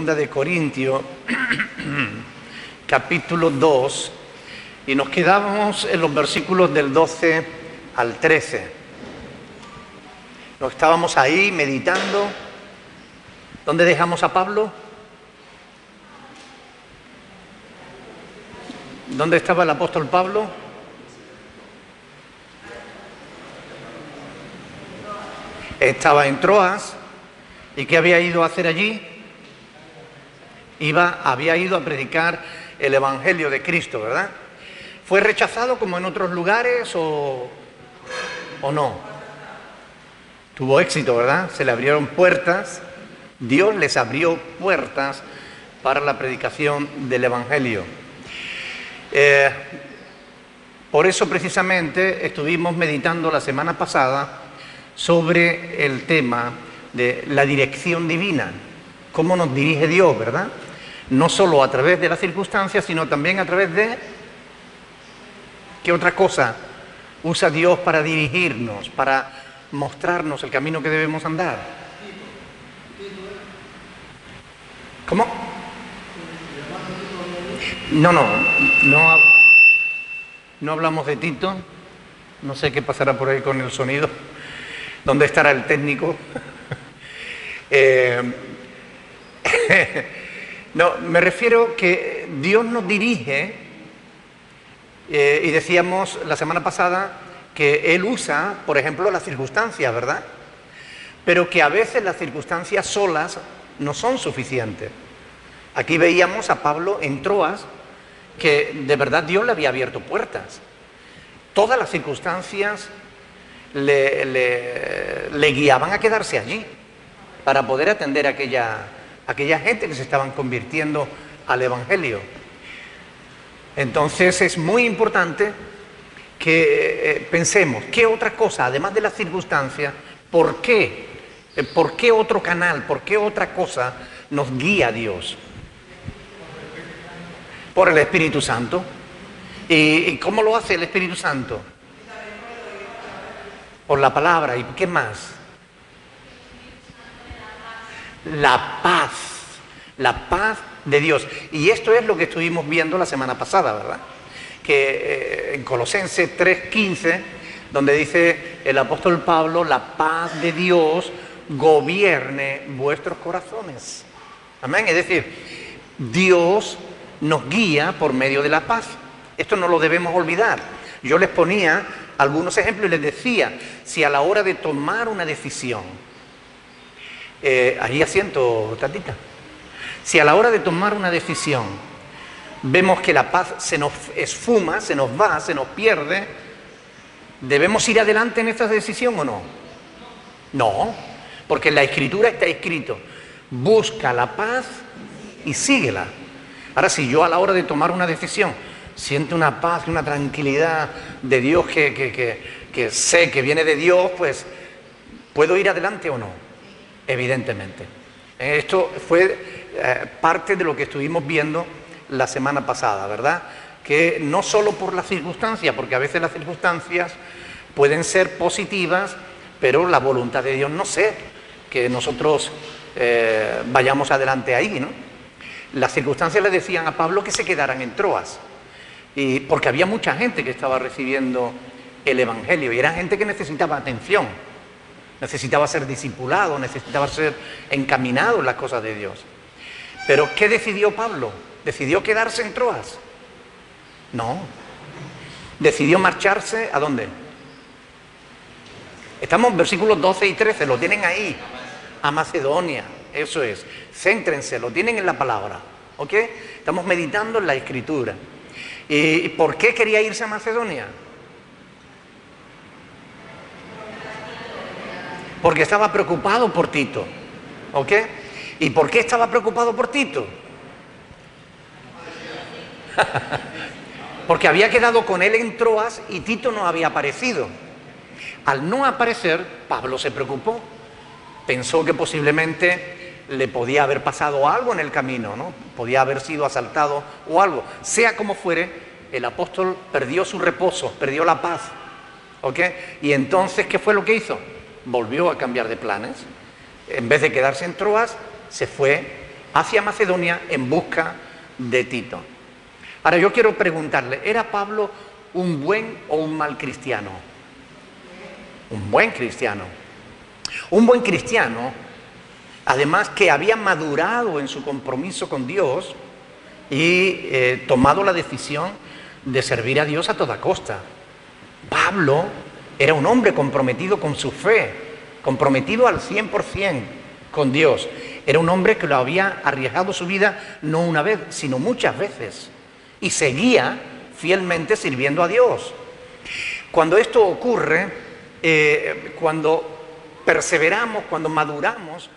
Segunda de Corintios, capítulo 2, y nos quedamos en los versículos del 12 al 13. Nos estábamos ahí meditando. ¿Dónde dejamos a Pablo? ¿Dónde estaba el apóstol Pablo? Estaba en Troas. ¿Y qué había ido a hacer allí? Había ido a predicar el Evangelio de Cristo, ¿verdad? ¿Fue rechazado como en otros lugares o no? Tuvo éxito, ¿verdad? Se le abrieron puertas. Dios les abrió puertas para la predicación del Evangelio. Por eso precisamente estuvimos meditando la semana pasada sobre el tema de la dirección divina, cómo nos dirige Dios, ¿verdad? No solo a través de las circunstancias, sino también a través de... ¿Qué otra cosa usa Dios para dirigirnos, para mostrarnos el camino que debemos andar? ¿Cómo? No hablamos de Tito. No sé qué pasará por ahí con el sonido. ¿Dónde estará el técnico? No, me refiero que Dios nos dirige, y decíamos la semana pasada que Él usa, por ejemplo, las circunstancias, ¿verdad? Pero que a veces las circunstancias solas no son suficientes. Aquí veíamos a Pablo en Troas, que de verdad Dios le había abierto puertas. Todas las circunstancias le guiaban a quedarse allí, para poder atender a aquella gente que se estaban convirtiendo al Evangelio. Entonces es muy importante que pensemos, ¿qué otra cosa, además de las circunstancias, por qué otro canal, por qué otra cosa nos guía Dios? Por el Espíritu Santo. ¿Y cómo lo hace el Espíritu Santo? Por la palabra. ¿Y qué más? La paz de Dios. Y esto es lo que estuvimos viendo la semana pasada, ¿verdad? Que en Colosenses 3:15, donde dice el apóstol Pablo, la paz de Dios gobierne vuestros corazones. Amén. Es decir, Dios nos guía por medio de la paz. Esto no lo debemos olvidar. Yo les ponía algunos ejemplos y les decía, si a la hora de tomar una decisión, ahí asiento, Tatita. Si a la hora de tomar una decisión vemos que la paz se nos esfuma, se nos va, se nos pierde, ¿debemos ir adelante en esta decisión o no? No, porque en la Escritura está escrito, busca la paz y síguela. Ahora, si yo a la hora de tomar una decisión siento una paz y una tranquilidad de Dios que sé que viene de Dios, pues ¿puedo ir adelante o no? Evidentemente. Esto fue parte de lo que estuvimos viendo la semana pasada, ¿verdad? Que no solo por las circunstancias, porque a veces las circunstancias pueden ser positivas, pero la voluntad de Dios no sé que nosotros vayamos adelante ahí, ¿no? Las circunstancias le decían a Pablo que se quedaran en Troas, y porque había mucha gente que estaba recibiendo el Evangelio, y era gente que necesitaba atención. Necesitaba ser discipulado, necesitaba ser encaminado en las cosas de Dios. Pero ¿qué decidió Pablo? ¿Decidió quedarse en Troas? No. Decidió marcharse, ¿a dónde? Estamos en versículos 12 y 13, lo tienen ahí. A Macedonia, eso es. Céntrense, lo tienen en la palabra, ¿ok? Estamos meditando en la Escritura. ¿Y por qué quería irse a Macedonia? Porque estaba preocupado por Tito, ¿ok? ¿Y por qué estaba preocupado por Tito? Porque había quedado con él en Troas y Tito no había aparecido. Al no aparecer, Pablo se preocupó. Pensó que posiblemente le podía haber pasado algo en el camino, ¿no? Podía haber sido asaltado o algo. Sea como fuere, el apóstol perdió su reposo, perdió la paz, ¿ok? Y entonces, ¿qué fue lo que hizo? Volvió a cambiar de planes. En vez de quedarse en Troas, se fue hacia Macedonia en busca de Tito. Ahora yo quiero preguntarle, ¿era Pablo un buen o un mal cristiano? Un buen cristiano. Un buen cristiano, además que había madurado en su compromiso con Dios y tomado la decisión de servir a Dios a toda costa. Pablo era un hombre comprometido con su fe, comprometido al 100% con Dios. Era un hombre que lo había arriesgado su vida no una vez, sino muchas veces. Y seguía fielmente sirviendo a Dios. Cuando esto ocurre, cuando perseveramos, cuando maduramos,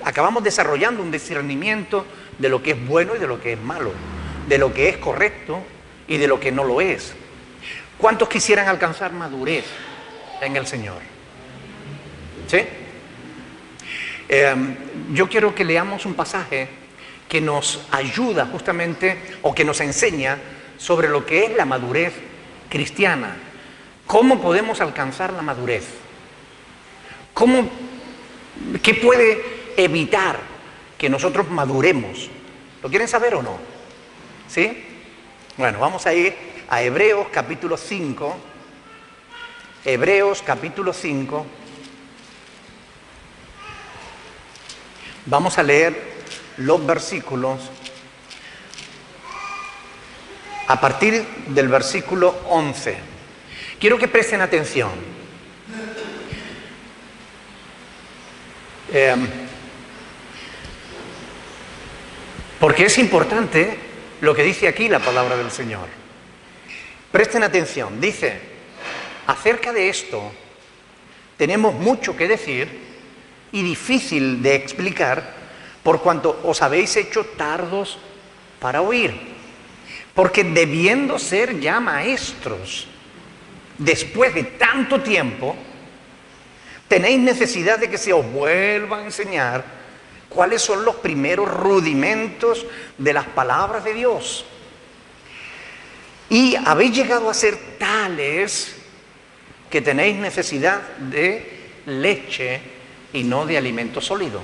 acabamos desarrollando un discernimiento de lo que es bueno y de lo que es malo, de lo que es correcto y de lo que no lo es. ¿Cuántos quisieran alcanzar madurez en el Señor? ¿Sí? Yo quiero que leamos un pasaje que nos ayuda justamente, o que nos enseña sobre lo que es la madurez cristiana. ¿Cómo podemos alcanzar la madurez? ¿Qué puede evitar que nosotros maduremos? ¿Lo quieren saber o no? ¿Sí? Bueno, vamos a ir a Hebreos capítulo 5. Hebreos capítulo 5. Vamos a leer los versículos a partir del versículo 11. Quiero que presten atención. Porque es importante lo que dice aquí la palabra del Señor. Presten atención. Dice, acerca de esto tenemos mucho que decir y difícil de explicar, por cuanto os habéis hecho tardos para oír. Porque debiendo ser ya maestros, después de tanto tiempo, tenéis necesidad de que se os vuelva a enseñar cuáles son los primeros rudimentos de las palabras de Dios. Y habéis llegado a ser tales que tenéis necesidad de leche y no de alimento sólido.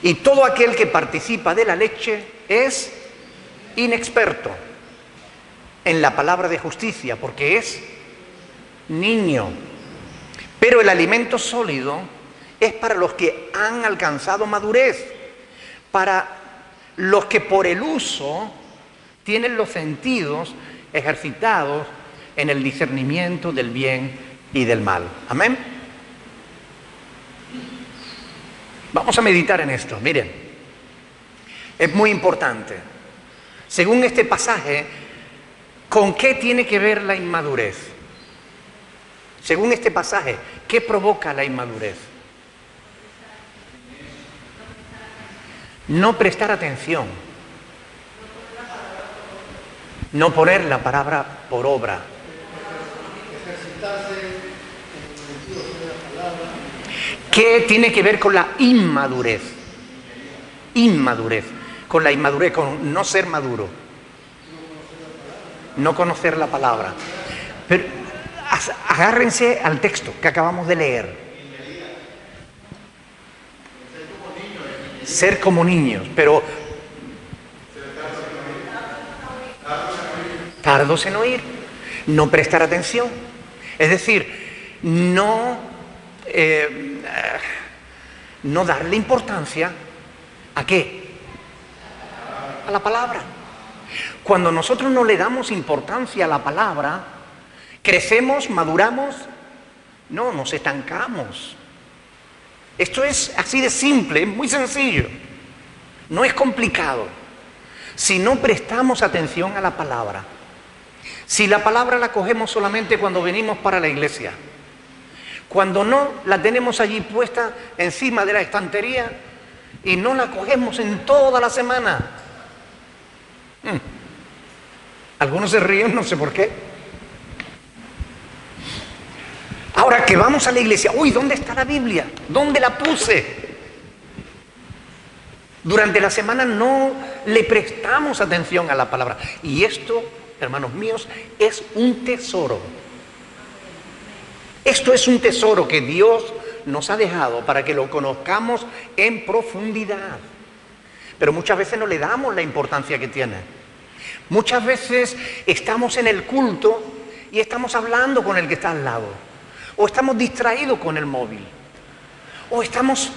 Y todo aquel que participa de la leche es inexperto en la palabra de justicia, porque es niño. Pero el alimento sólido es para los que han alcanzado madurez, para los que por el uso tienen los sentidos ejercitados en el discernimiento del bien y del mal. Amén. Vamos a meditar en esto. Miren, es muy importante. Según este pasaje, ¿con qué tiene que ver la inmadurez? Según este pasaje, ¿qué provoca la inmadurez? No prestar atención. No poner la palabra por obra. ¿Qué tiene que ver con la inmadurez? Inmadurez. Con la inmadurez, con no ser maduro. No conocer la palabra. Pero agárrense al texto que acabamos de leer. Ser como niños, pero tardos en oír, no prestar atención. Es decir, no darle importancia ¿a qué? A la palabra. Cuando nosotros no le damos importancia a la palabra, crecemos, maduramos, no, nos estancamos. Esto es así de simple, es muy sencillo, no es complicado. Si no prestamos atención a la palabra, si la palabra la cogemos solamente cuando venimos para la iglesia, cuando no la tenemos allí puesta encima de la estantería y no la cogemos en toda la semana. Algunos se ríen, no sé por qué. Ahora que vamos a la iglesia, uy, ¿dónde está la Biblia? ¿Dónde la puse? Durante la semana no le prestamos atención a la palabra. Y esto, hermanos míos, es un tesoro. Esto es un tesoro que Dios nos ha dejado para que lo conozcamos en profundidad. Pero muchas veces no le damos la importancia que tiene. Muchas veces estamos en el culto y estamos hablando con el que está al lado. O estamos distraídos con el móvil. O estamos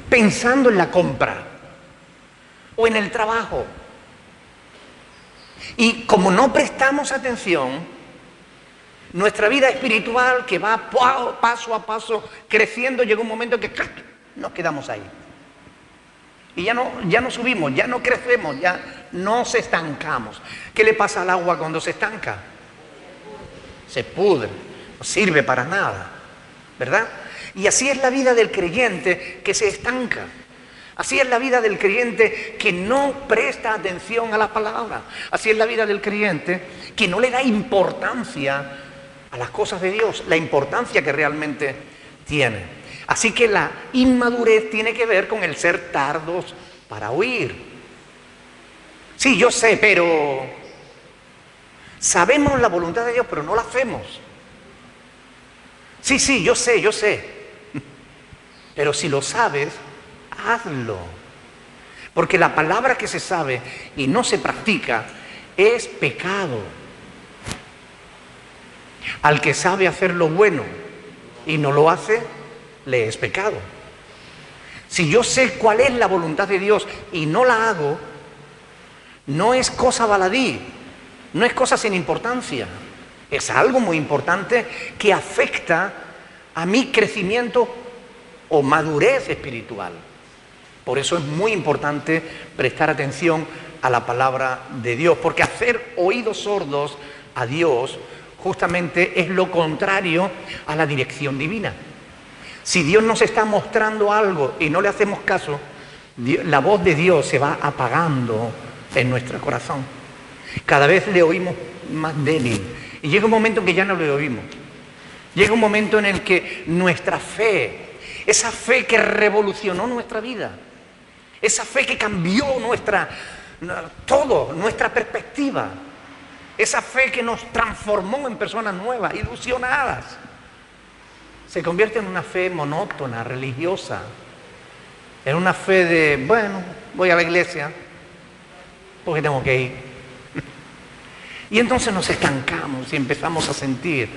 pensando en la compra. O en el trabajo. Y como no prestamos atención, nuestra vida espiritual, que va paso a paso creciendo, llega un momento que nos quedamos ahí. Y ya no subimos, ya no crecemos, ya nos estancamos. ¿Qué le pasa al agua cuando se estanca? Se pudre, no sirve para nada, ¿verdad? Y así es la vida del creyente que se estanca. Así es la vida del creyente que no presta atención a la palabra. Así es la vida del creyente que no le da importancia a las cosas de Dios, la importancia que realmente tiene. Así que la inmadurez tiene que ver con el ser tardos para oír. Sí, yo sé, pero sabemos la voluntad de Dios, pero no la hacemos. Sí, yo sé. Pero si lo sabes, hazlo. Porque la palabra que se sabe y no se practica es pecado. Al que sabe hacer lo bueno y no lo hace, le es pecado. Si yo sé cuál es la voluntad de Dios y no la hago, no es cosa baladí, no es cosa sin importancia. Es algo muy importante que afecta a mi crecimiento o madurez espiritual. Por eso es muy importante prestar atención a la palabra de Dios, porque hacer oídos sordos a Dios justamente es lo contrario a la dirección divina. Si Dios nos está mostrando algo y no le hacemos caso, la voz de Dios se va apagando en nuestro corazón. Cada vez le oímos más débil. Y llega un momento en que ya no le oímos. Llega un momento en el que nuestra fe, esa fe que revolucionó nuestra vida, esa fe que cambió nuestra perspectiva, esa fe que nos transformó en personas nuevas, ilusionadas, se convierte en una fe monótona, religiosa, en una fe de, bueno, voy a la iglesia porque tengo que ir. Y entonces nos estancamos y empezamos a sentir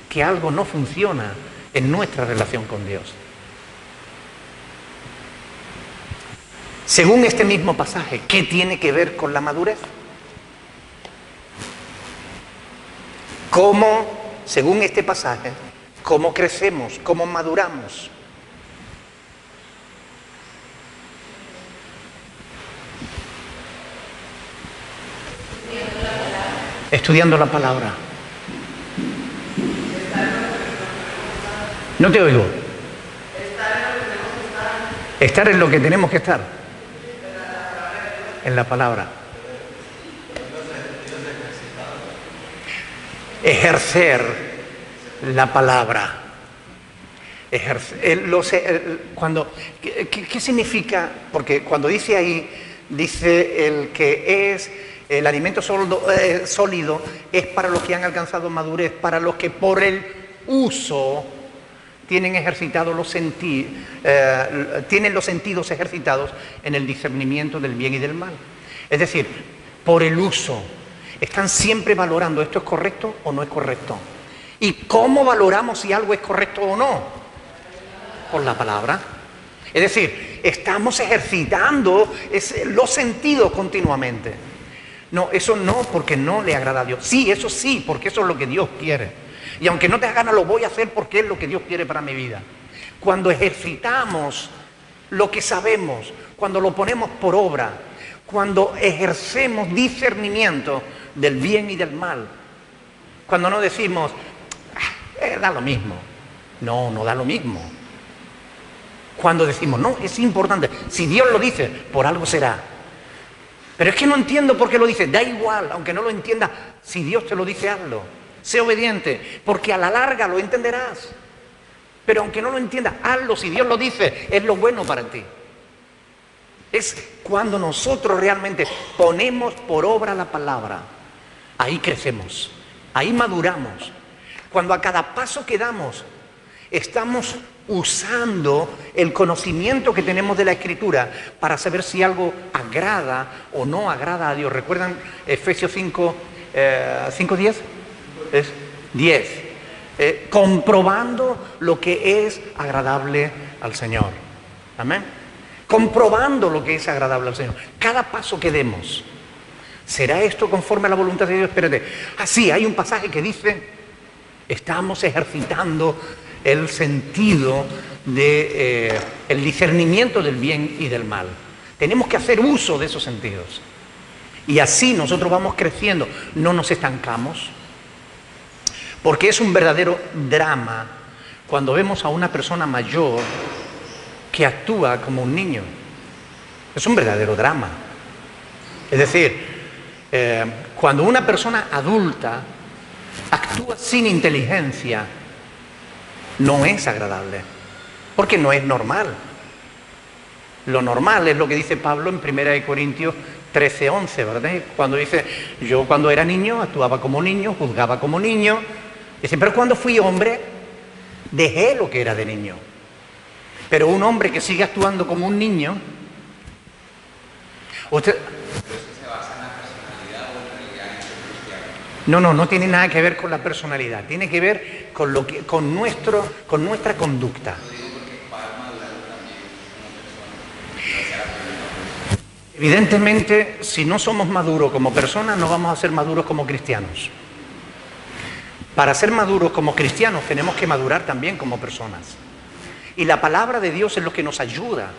que algo no funciona en nuestra relación con Dios. Según este mismo pasaje, ¿qué tiene que ver con la madurez? ¿Cómo, según este pasaje, cómo crecemos, cómo maduramos? Estudiando la palabra. No te oigo. Estar en lo que tenemos que estar. En la palabra. Ejercer la palabra. ¿Qué significa? Porque cuando dice ahí, dice el que es el alimento sólido es para los que han alcanzado madurez, para los que por el uso tienen tienen los sentidos ejercitados en el discernimiento del bien y del mal. Es decir, por el uso. Están siempre valorando esto es correcto o no es correcto. ¿Y cómo valoramos si algo es correcto o no? Por la palabra. Es decir, estamos ejercitando los sentidos continuamente. No, eso no, porque no le agrada a Dios. Sí, eso sí, porque eso es lo que Dios quiere. Y aunque no te haga gana, lo voy a hacer porque es lo que Dios quiere para mi vida. Cuando ejercitamos lo que sabemos, cuando lo ponemos por obra, cuando ejercemos discernimiento del bien y del mal, cuando no decimos, da lo mismo. No, no da lo mismo. Cuando decimos, no, es importante. Si Dios lo dice, por algo será. Pero es que no entiendo por qué lo dice. Da igual, aunque no lo entienda, si Dios te lo dice, hazlo. Sé obediente, porque a la larga lo entenderás. Pero aunque no lo entiendas, hazlo. Si Dios lo dice, es lo bueno para ti. Es cuando nosotros realmente ponemos por obra la palabra. Ahí crecemos, ahí maduramos. Cuando a cada paso que damos estamos usando el conocimiento que tenemos de la Escritura para saber si algo agrada o no agrada a Dios. ¿Recuerdan Efesios 5, 5:10? Es 10. Comprobando lo que es agradable al Señor. Amén. Comprobando lo que es agradable al Señor. Cada paso que demos. ¿Será esto conforme a la voluntad de Dios? Espérate. Sí, hay un pasaje que dice, estamos ejercitando el sentido de el discernimiento del bien y del mal. Tenemos que hacer uso de esos sentidos. Y así nosotros vamos creciendo, no nos estancamos. Porque es un verdadero drama cuando vemos a una persona mayor que actúa como un niño. Es un verdadero drama. Es decir, cuando una persona adulta actúa sin inteligencia, no es agradable, porque no es normal. Lo normal es lo que dice Pablo en 1 Corintios 13:11, ¿verdad? Cuando dice, yo cuando era niño actuaba como niño, juzgaba como niño. Dice, pero cuando fui hombre, dejé lo que era de niño. Pero un hombre que sigue actuando como un niño, usted... No tiene nada que ver con la personalidad, tiene que ver con nuestra conducta. Evidentemente, si no somos maduros como personas, no vamos a ser maduros como cristianos. Para ser maduros como cristianos tenemos que madurar también como personas. Y la palabra de Dios es lo que nos ayuda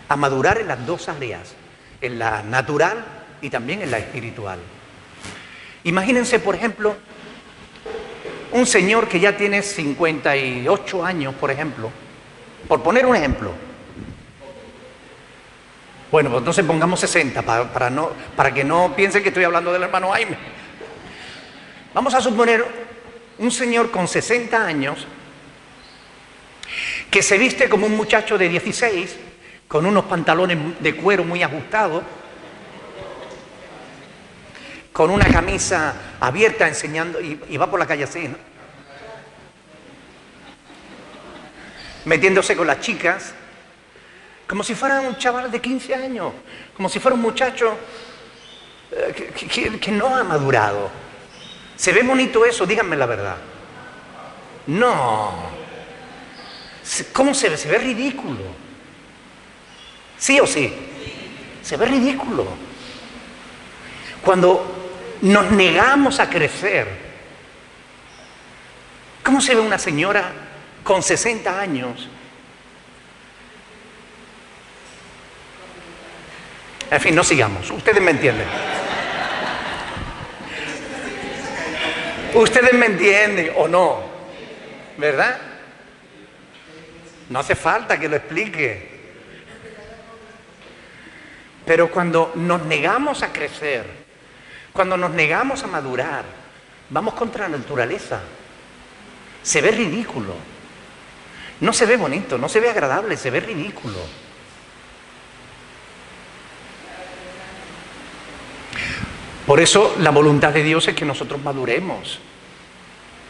a madurar en las dos áreas, en la natural y también en la espiritual. Imagínense, por ejemplo, un señor que ya tiene 58 años, por ejemplo, por poner un ejemplo. Bueno, pues entonces pongamos 60 para que no piensen que estoy hablando del hermano Jaime. Vamos a suponer un señor con 60 años que se viste como un muchacho de 16, con unos pantalones de cuero muy ajustados, con una camisa abierta enseñando, y va por la calle así, ¿no? Metiéndose con las chicas, como si fuera un chaval de 15 años, como si fuera un muchacho que no ha madurado. ¿Se ve bonito eso? Díganme la verdad. No. ¿Cómo se ve? Se ve ridículo. ¿Sí o sí? Se ve ridículo. Cuando nos negamos a crecer, ¿cómo se ve una señora con 60 años? En fin, no sigamos. Ustedes me entienden. Ustedes me entienden o no, ¿verdad? No hace falta que lo explique. Pero cuando nos negamos a crecer, cuando nos negamos a madurar, vamos contra la naturaleza. Se ve ridículo. No se ve bonito, no se ve agradable, se ve ridículo. Por eso la voluntad de Dios es que nosotros maduremos,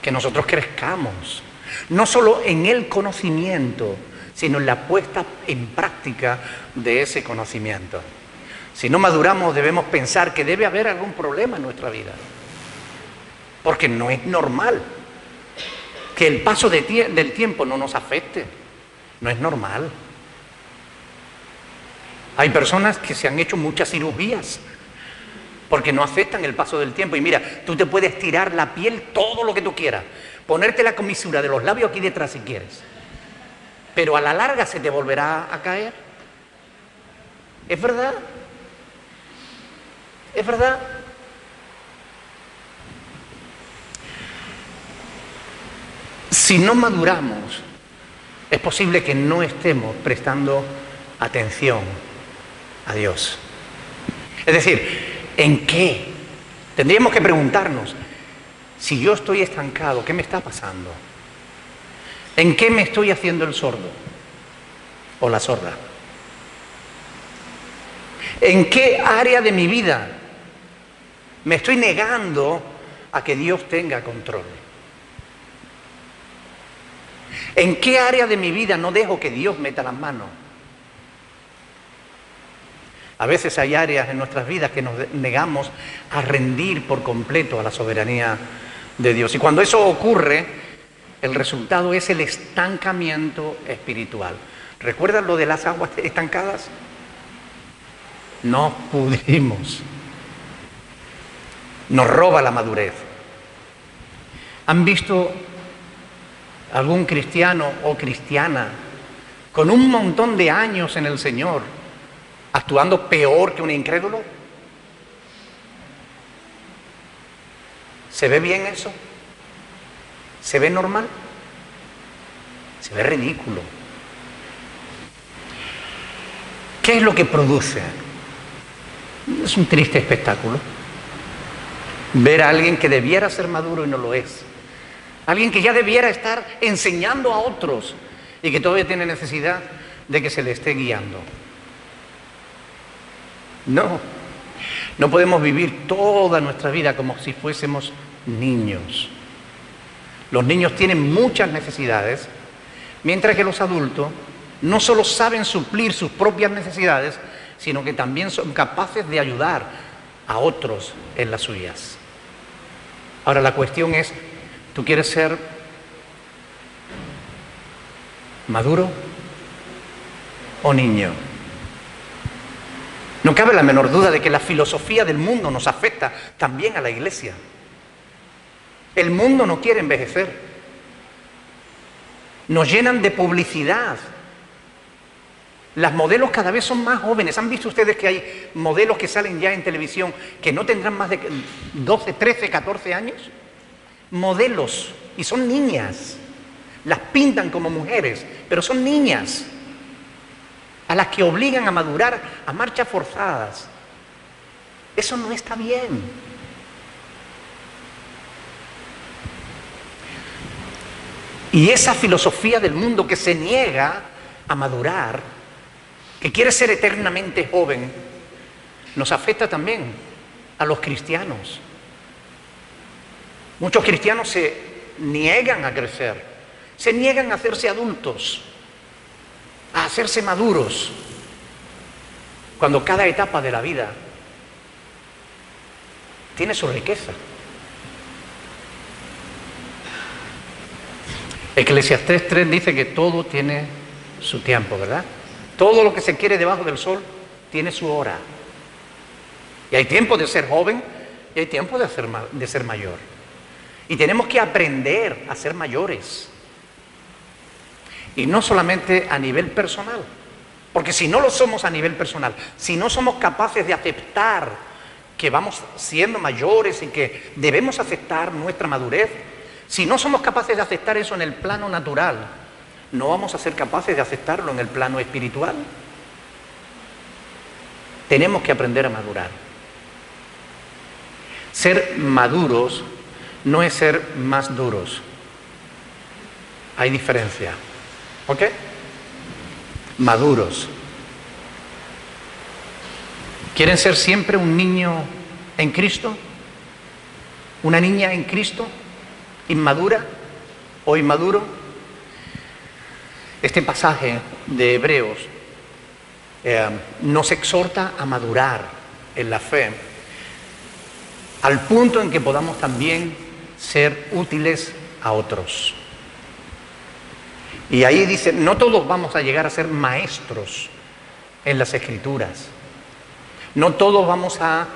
que nosotros crezcamos, no solo en el conocimiento, sino en la puesta en práctica de ese conocimiento. Si no maduramos, debemos pensar que debe haber algún problema en nuestra vida, porque no es normal que el paso del tiempo no nos afecte, no es normal. Hay personas que se han hecho muchas cirugías porque no aceptan el paso del tiempo. Y mira, tú te puedes tirar la piel todo lo que tú quieras, ponerte la comisura de los labios aquí detrás si quieres, pero a la larga se te volverá a caer. ¿Es verdad? ¿Es verdad? Si no maduramos, es posible que no estemos prestando atención a Dios. Es decir, ¿en qué? Tendríamos que preguntarnos, si yo estoy estancado, ¿qué me está pasando? ¿En qué me estoy haciendo el sordo o la sorda? ¿En qué área de mi vida me estoy negando a que Dios tenga control? ¿En qué área de mi vida no dejo que Dios meta las manos? A veces hay áreas en nuestras vidas que nos negamos a rendir por completo a la soberanía de Dios. Y cuando eso ocurre, el resultado es el estancamiento espiritual. ¿Recuerdan lo de las aguas estancadas? No pudimos. Nos roba la madurez. ¿Han visto algún cristiano o cristiana con un montón de años en el Señor actuando peor que un incrédulo? ¿Se ve bien eso? ¿Se ve normal? Se ve ridículo. ¿Qué es lo que produce? Es un triste espectáculo. Ver a alguien que debiera ser maduro y no lo es. Alguien que ya debiera estar enseñando a otros y que todavía tiene necesidad de que se le esté guiando. No podemos vivir toda nuestra vida como si fuésemos niños. Los niños tienen muchas necesidades, mientras que los adultos no solo saben suplir sus propias necesidades, sino que también son capaces de ayudar a otros en las suyas. Ahora la cuestión es, ¿tú quieres ser maduro o niño? No cabe la menor duda de que la filosofía del mundo nos afecta también a la iglesia. El mundo no quiere envejecer. Nos llenan de publicidad. Las modelos cada vez son más jóvenes. ¿Han visto ustedes que hay modelos que salen ya en televisión que no tendrán más de 12, 13, 14 años? Modelos. Y son niñas. Las pintan como mujeres, pero son niñas, a las que obligan a madurar a marchas forzadas. Eso no está bien. Y esa filosofía del mundo que se niega a madurar, que quiere ser eternamente joven, nos afecta también a los cristianos. Muchos cristianos se niegan a crecer, se niegan a hacerse adultos, a hacerse maduros, cuando cada etapa de la vida tiene su riqueza. Eclesiastés 3 dice que todo tiene su tiempo, ¿verdad? Todo lo que se quiere debajo del sol tiene su hora. Y hay tiempo de ser joven y hay tiempo de ser mayor. Y tenemos que aprender a ser mayores. Y no solamente a nivel personal, porque si no lo somos a nivel personal, si no somos capaces de aceptar que vamos siendo mayores y que debemos aceptar nuestra madurez, si no somos capaces de aceptar eso en el plano natural, no vamos a ser capaces de aceptarlo en el plano espiritual. Tenemos que aprender a madurar. Ser maduros no es ser más duros. Hay diferencia. ¿Ok? Maduros. ¿Quieren ser siempre un niño en Cristo? ¿Una niña en Cristo? ¿Inmadura o inmaduro? Este pasaje de Hebreos nos exhorta a madurar en la fe, al punto en que podamos también ser útiles a otros. Y ahí dice, no todos vamos a llegar a ser maestros en las Escrituras. No todos vamos a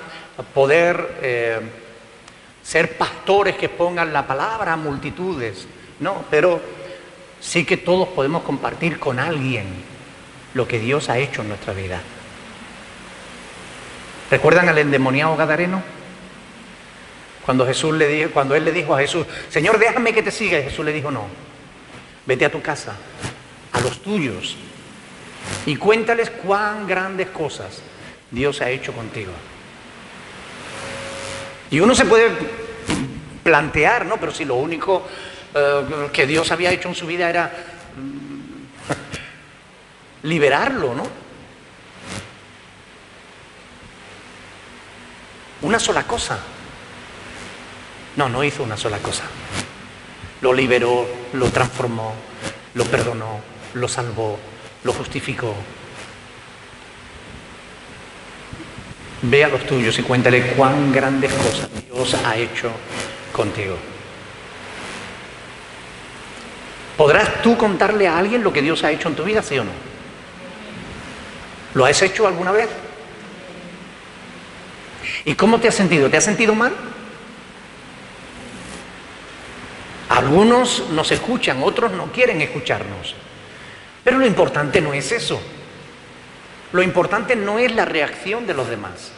poder ser pastores que pongan la palabra a multitudes. No, pero sí que todos podemos compartir con alguien lo que Dios ha hecho en nuestra vida. ¿Recuerdan al endemoniado gadareno? Cuando él le dijo a Jesús, Señor, déjame que te siga. Y Jesús le dijo, no, vete a tu casa, a los tuyos, y cuéntales cuán grandes cosas Dios ha hecho contigo. Y uno se puede plantear, ¿no? Pero si lo único que Dios había hecho en su vida era liberarlo, ¿no? Una sola cosa. No hizo una sola cosa. Lo liberó, lo transformó, lo perdonó, lo salvó, lo justificó. Ve a los tuyos y cuéntale cuán grandes cosas Dios ha hecho contigo. ¿Podrás tú contarle a alguien lo que Dios ha hecho en tu vida, sí o no? ¿Lo has hecho alguna vez? ¿Y cómo te has sentido? ¿Te has sentido mal? Algunos nos escuchan, otros no quieren escucharnos. Pero lo importante no es eso. Lo importante no es la reacción de los demás.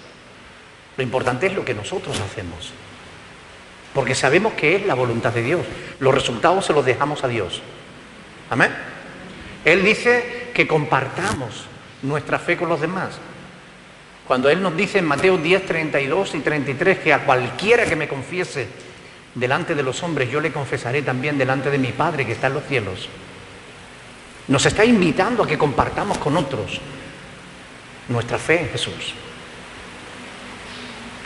Lo importante es lo que nosotros hacemos. Porque sabemos que es la voluntad de Dios. Los resultados se los dejamos a Dios. Amén. Él dice que compartamos nuestra fe con los demás. Cuando Él nos dice en Mateo 10, 32 y 33 que a cualquiera que me confiese delante de los hombres, yo le confesaré también delante de mi Padre que está en los cielos. Nos está invitando a que compartamos con otros nuestra fe en Jesús.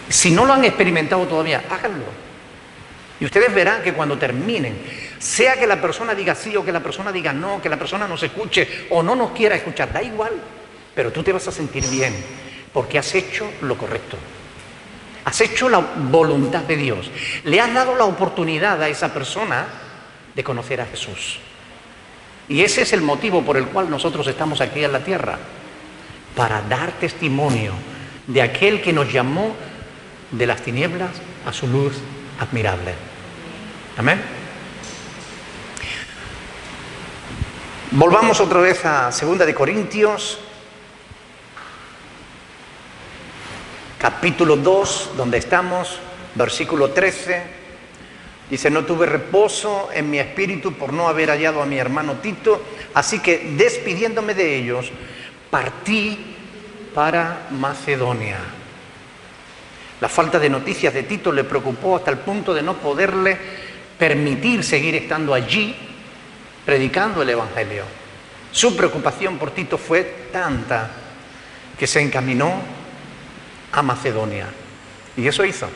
Si no lo han experimentado todavía, háganlo. Y ustedes verán que cuando terminen, sea que la persona diga sí o que la persona diga no, que la persona nos escuche o no nos quiera escuchar, da igual, pero tú te vas a sentir bien, porque has hecho lo correcto. Has hecho la voluntad de Dios. Le has dado la oportunidad a esa persona de conocer a Jesús. Y ese es el motivo por el cual nosotros estamos aquí en la tierra, para dar testimonio de aquel que nos llamó de las tinieblas a su luz admirable. Amén. Volvamos otra vez a 2 de Corintios, capítulo 2, donde estamos, versículo 13. Dice, no tuve reposo en mi espíritu por no haber hallado a mi hermano Tito, así que despidiéndome de ellos, partí para Macedonia. La falta de noticias de Tito le preocupó hasta el punto de no poderle permitir seguir estando allí predicando el Evangelio. Su preocupación por Tito fue tanta que se encaminó a Macedonia. Y eso hizo,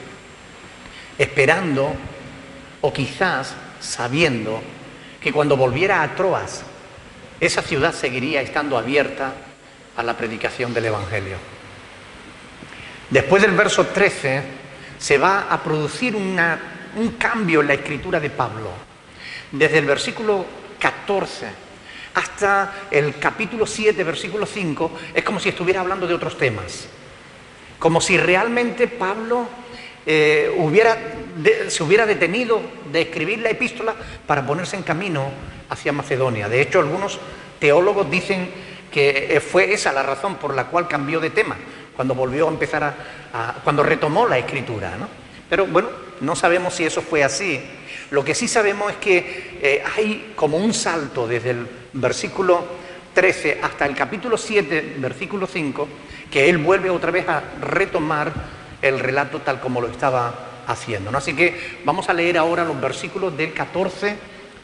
esperando o quizás sabiendo que cuando volviera a Troas, esa ciudad seguiría estando abierta a la predicación del Evangelio. Después del verso 13 se va a producir un cambio en la escritura de Pablo. Desde el versículo 14 hasta el capítulo 7, versículo 5, es como si estuviera hablando de otros temas. Como si realmente Pablo se hubiera detenido de escribir la epístola para ponerse en camino hacia Macedonia. De hecho, algunos teólogos dicen que fue esa la razón por la cual cambió de tema, cuando volvió a empezar cuando retomó la escritura, ¿no? Pero bueno, no sabemos si eso fue así. Lo que sí sabemos es que hay como un salto desde el versículo 13 hasta el capítulo 7, versículo 5, que él vuelve otra vez a retomar el relato tal como lo estaba haciendo, ¿no? Así que vamos a leer ahora los versículos del 14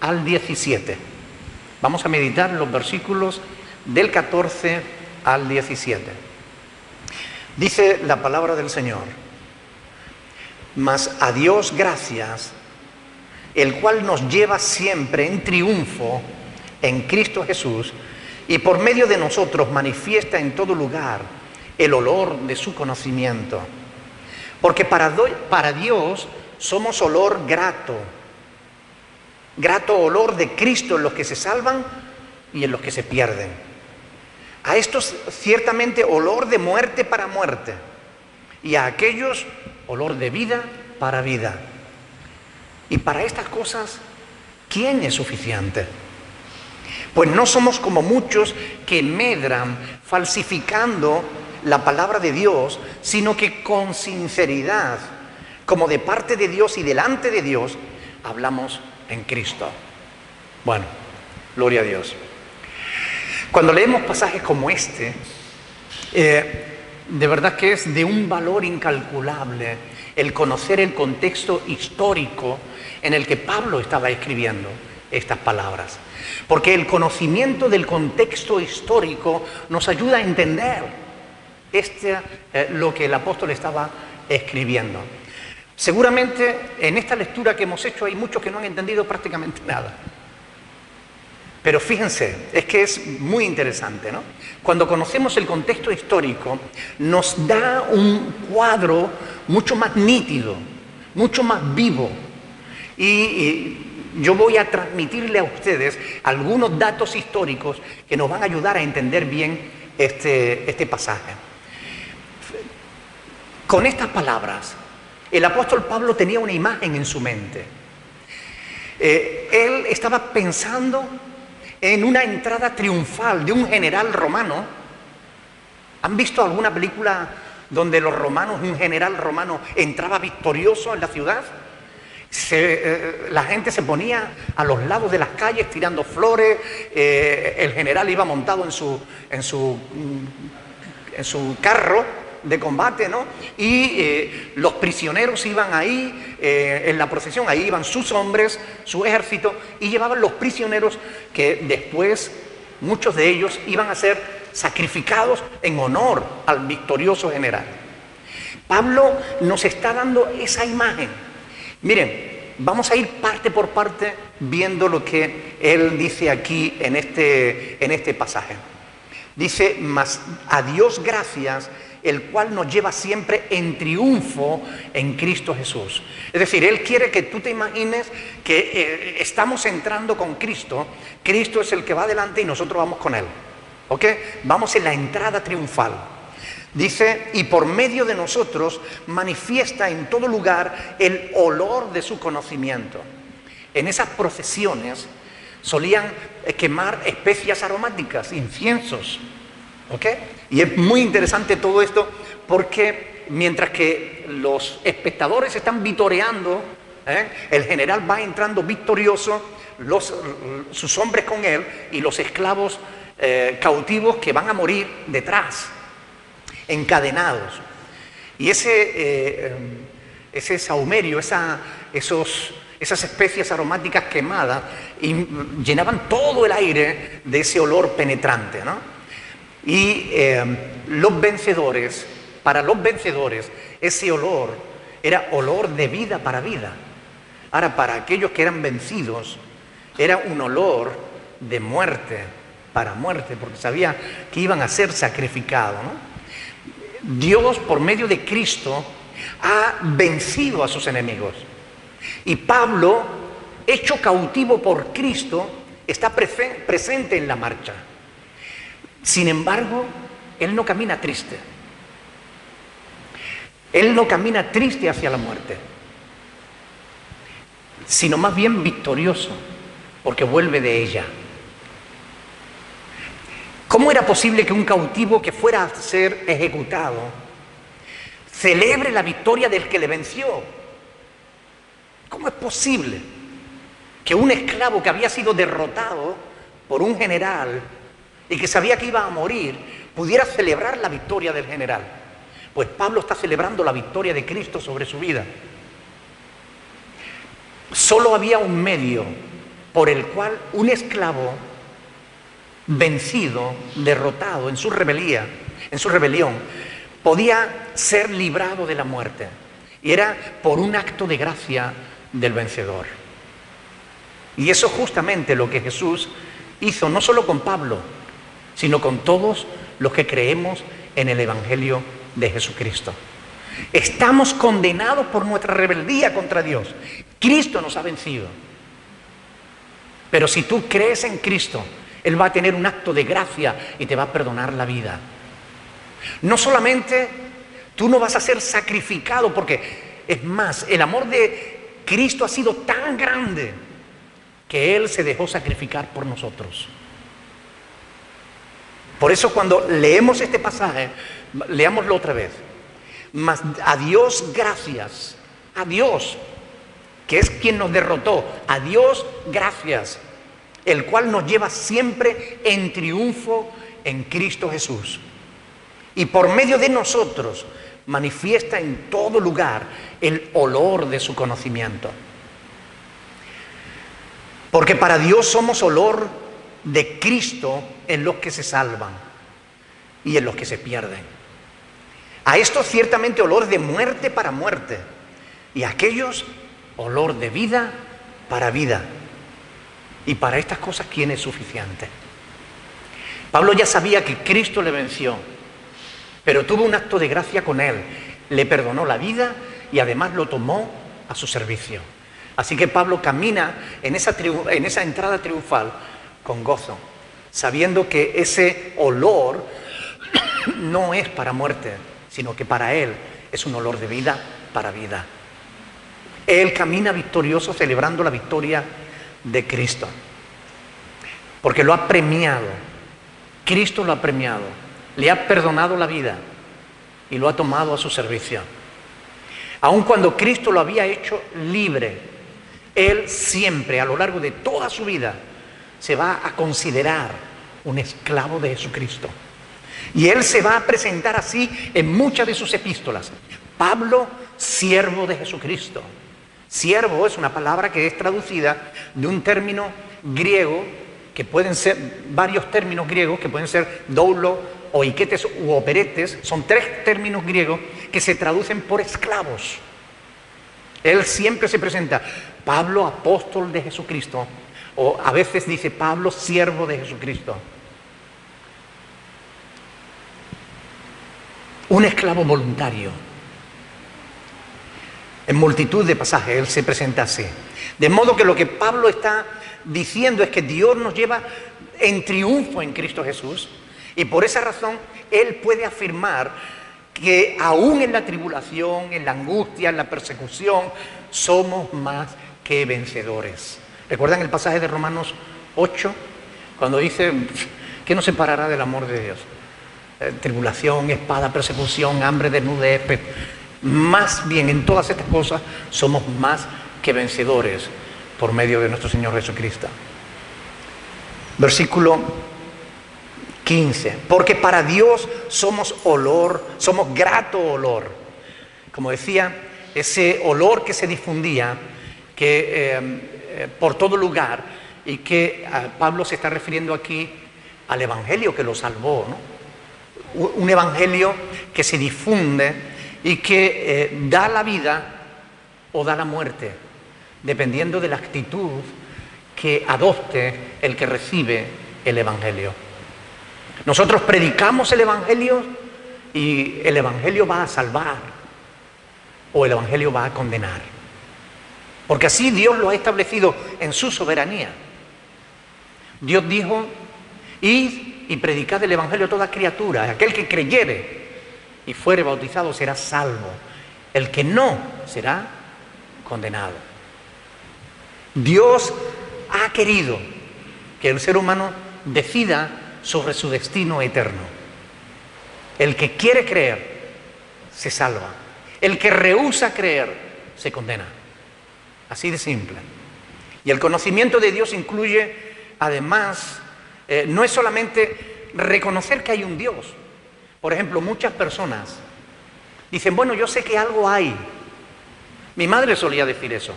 al 17. Vamos a meditar los versículos del 14 al 17. Dice la palabra del Señor: mas a Dios gracias, el cual nos lleva siempre en triunfo en Cristo Jesús, y por medio de nosotros manifiesta en todo lugar el olor de su conocimiento. Porque para Dios somos olor grato, grato olor de Cristo en los que se salvan y en los que se pierden. A estos ciertamente olor de muerte para muerte, y a aquellos olor de vida para vida. Y para estas cosas, ¿quién es suficiente? Pues no somos como muchos que medran falsificando la palabra de Dios, sino que con sinceridad, como de parte de Dios y delante de Dios, hablamos en Cristo. Bueno, gloria a Dios. Cuando leemos pasajes como este, de verdad que es de un valor incalculable el conocer el contexto histórico en el que Pablo estaba escribiendo estas palabras. Porque el conocimiento del contexto histórico nos ayuda a entender lo que el apóstol estaba escribiendo. Seguramente en esta lectura que hemos hecho hay muchos que no han entendido prácticamente nada. Pero fíjense, es que es muy interesante, ¿no? Cuando conocemos el contexto histórico, nos da un cuadro mucho más nítido, mucho más vivo. Y yo voy a transmitirle a ustedes algunos datos históricos que nos van a ayudar a entender bien este pasaje. Con estas palabras, el apóstol Pablo tenía una imagen en su mente. Él estaba pensando en una entrada triunfal de un general romano. ¿Han visto alguna película donde un general romano entraba victorioso en la ciudad? La gente se ponía a los lados de las calles tirando flores, el general iba montado en su carro de combate, ¿no? Y los prisioneros iban ahí en la procesión, ahí iban sus hombres, su ejército, y llevaban los prisioneros que después muchos de ellos iban a ser sacrificados en honor al victorioso general. Pablo nos está dando esa imagen. Miren, vamos a ir parte por parte viendo lo que él dice aquí en este pasaje. Dice, mas a Dios gracias, el cual nos lleva siempre en triunfo en Cristo Jesús. Es decir, Él quiere que tú te imagines que estamos entrando con Cristo. Cristo es el que va adelante y nosotros vamos con Él. ¿Ok? Vamos en la entrada triunfal. Dice, y por medio de nosotros manifiesta en todo lugar el olor de su conocimiento. En esas procesiones solían quemar especias aromáticas, inciensos. ¿Ok? Y es muy interesante todo esto porque mientras que los espectadores están vitoreando, el general va entrando victorioso, sus hombres con él y los esclavos cautivos que van a morir detrás, encadenados. Y ese sahumerio, esas especias aromáticas quemadas llenaban todo el aire de ese olor penetrante, ¿no? Y para los vencedores, ese olor era olor de vida para vida. Ahora, para aquellos que eran vencidos, era un olor de muerte para muerte, porque sabía que iban a ser sacrificados, ¿no? Dios, por medio de Cristo, ha vencido a sus enemigos. Y Pablo, hecho cautivo por Cristo, está presente en la marcha. Sin embargo, él no camina triste. Él no camina triste hacia la muerte, sino más bien victorioso, porque vuelve de ella. ¿Cómo era posible que un cautivo que fuera a ser ejecutado celebre la victoria del que le venció? ¿Cómo es posible que un esclavo que había sido derrotado por un general y que sabía que iba a morir, pudiera celebrar la victoria del general? Pues Pablo está celebrando la victoria de Cristo sobre su vida. Solo había un medio por el cual un esclavo vencido, derrotado en su rebelión, podía ser librado de la muerte. Y era por un acto de gracia del vencedor. Y eso es justamente lo que Jesús hizo, no solo con Pablo, sino con todos los que creemos en el Evangelio de Jesucristo. Estamos condenados por nuestra rebeldía contra Dios. Cristo nos ha vencido. Pero si tú crees en Cristo, Él va a tener un acto de gracia y te va a perdonar la vida. No solamente tú no vas a ser sacrificado, porque es más, el amor de Cristo ha sido tan grande que Él se dejó sacrificar por nosotros. Por eso cuando leemos este pasaje, leámoslo otra vez. Mas a Dios gracias, a Dios, que es quien nos derrotó, a Dios gracias, el cual nos lleva siempre en triunfo en Cristo Jesús. Y por medio de nosotros manifiesta en todo lugar el olor de su conocimiento. Porque para Dios somos olor de Cristo en los que se salvan y en los que se pierden. A esto ciertamente olor de muerte para muerte, y aquellos olor de vida para vida. Y para estas cosas, ¿quién es suficiente? Pablo ya sabía que Cristo le venció, pero tuvo un acto de gracia con él. Le perdonó la vida y además lo tomó a su servicio. Así que Pablo camina en esa entrada triunfal con gozo, sabiendo que ese olor no es para muerte, sino que para él es un olor de vida para vida. Él camina victorioso celebrando la victoria de Cristo, porque lo ha premiado. Cristo lo ha premiado, le ha perdonado la vida y lo ha tomado a su servicio. Aun cuando Cristo lo había hecho libre, él siempre, a lo largo de toda su vida, se va a considerar un esclavo de Jesucristo. Y él se va a presentar así en muchas de sus epístolas. Pablo, siervo de Jesucristo. Siervo es una palabra que es traducida de un término griego, que pueden ser varios términos griegos, que pueden ser doulo, o iketes u operetes. Son 3 términos griegos que se traducen por esclavos. Él siempre se presenta, Pablo, apóstol de Jesucristo, o a veces dice Pablo, siervo de Jesucristo. Un esclavo voluntario. En multitud de pasajes él se presenta así. De modo que lo que Pablo está diciendo es que Dios nos lleva en triunfo en Cristo Jesús, y por esa razón él puede afirmar que aún en la tribulación, en la angustia, en la persecución, somos más que vencedores. ¿Recuerdan el pasaje de Romanos 8? Cuando dice, ¿qué nos separará del amor de Dios? Tribulación, espada, persecución, hambre, desnudez. Más bien en todas estas cosas somos más que vencedores por medio de nuestro Señor Jesucristo. Versículo 15. Porque para Dios somos grato olor. Como decía, ese olor que se difundía por todo lugar, y que Pablo se está refiriendo aquí al evangelio que lo salvó, ¿no? Un evangelio que se difunde y que da la vida o da la muerte, dependiendo de la actitud que adopte el que recibe el evangelio. Nosotros predicamos el evangelio y el evangelio va a salvar o el evangelio va a condenar, porque así Dios lo ha establecido en su soberanía. Dios dijo, id y predicad el evangelio a toda criatura. Aquel que creyere y fuere bautizado será salvo, el que no será condenado. Dios ha querido que el ser humano decida sobre su destino eterno. El que quiere creer se salva, el que rehúsa creer se condena. Así de simple. Y el conocimiento de Dios incluye, además, no es solamente reconocer que hay un Dios. Por ejemplo, muchas personas dicen, bueno, yo sé que algo hay. Mi madre solía decir eso.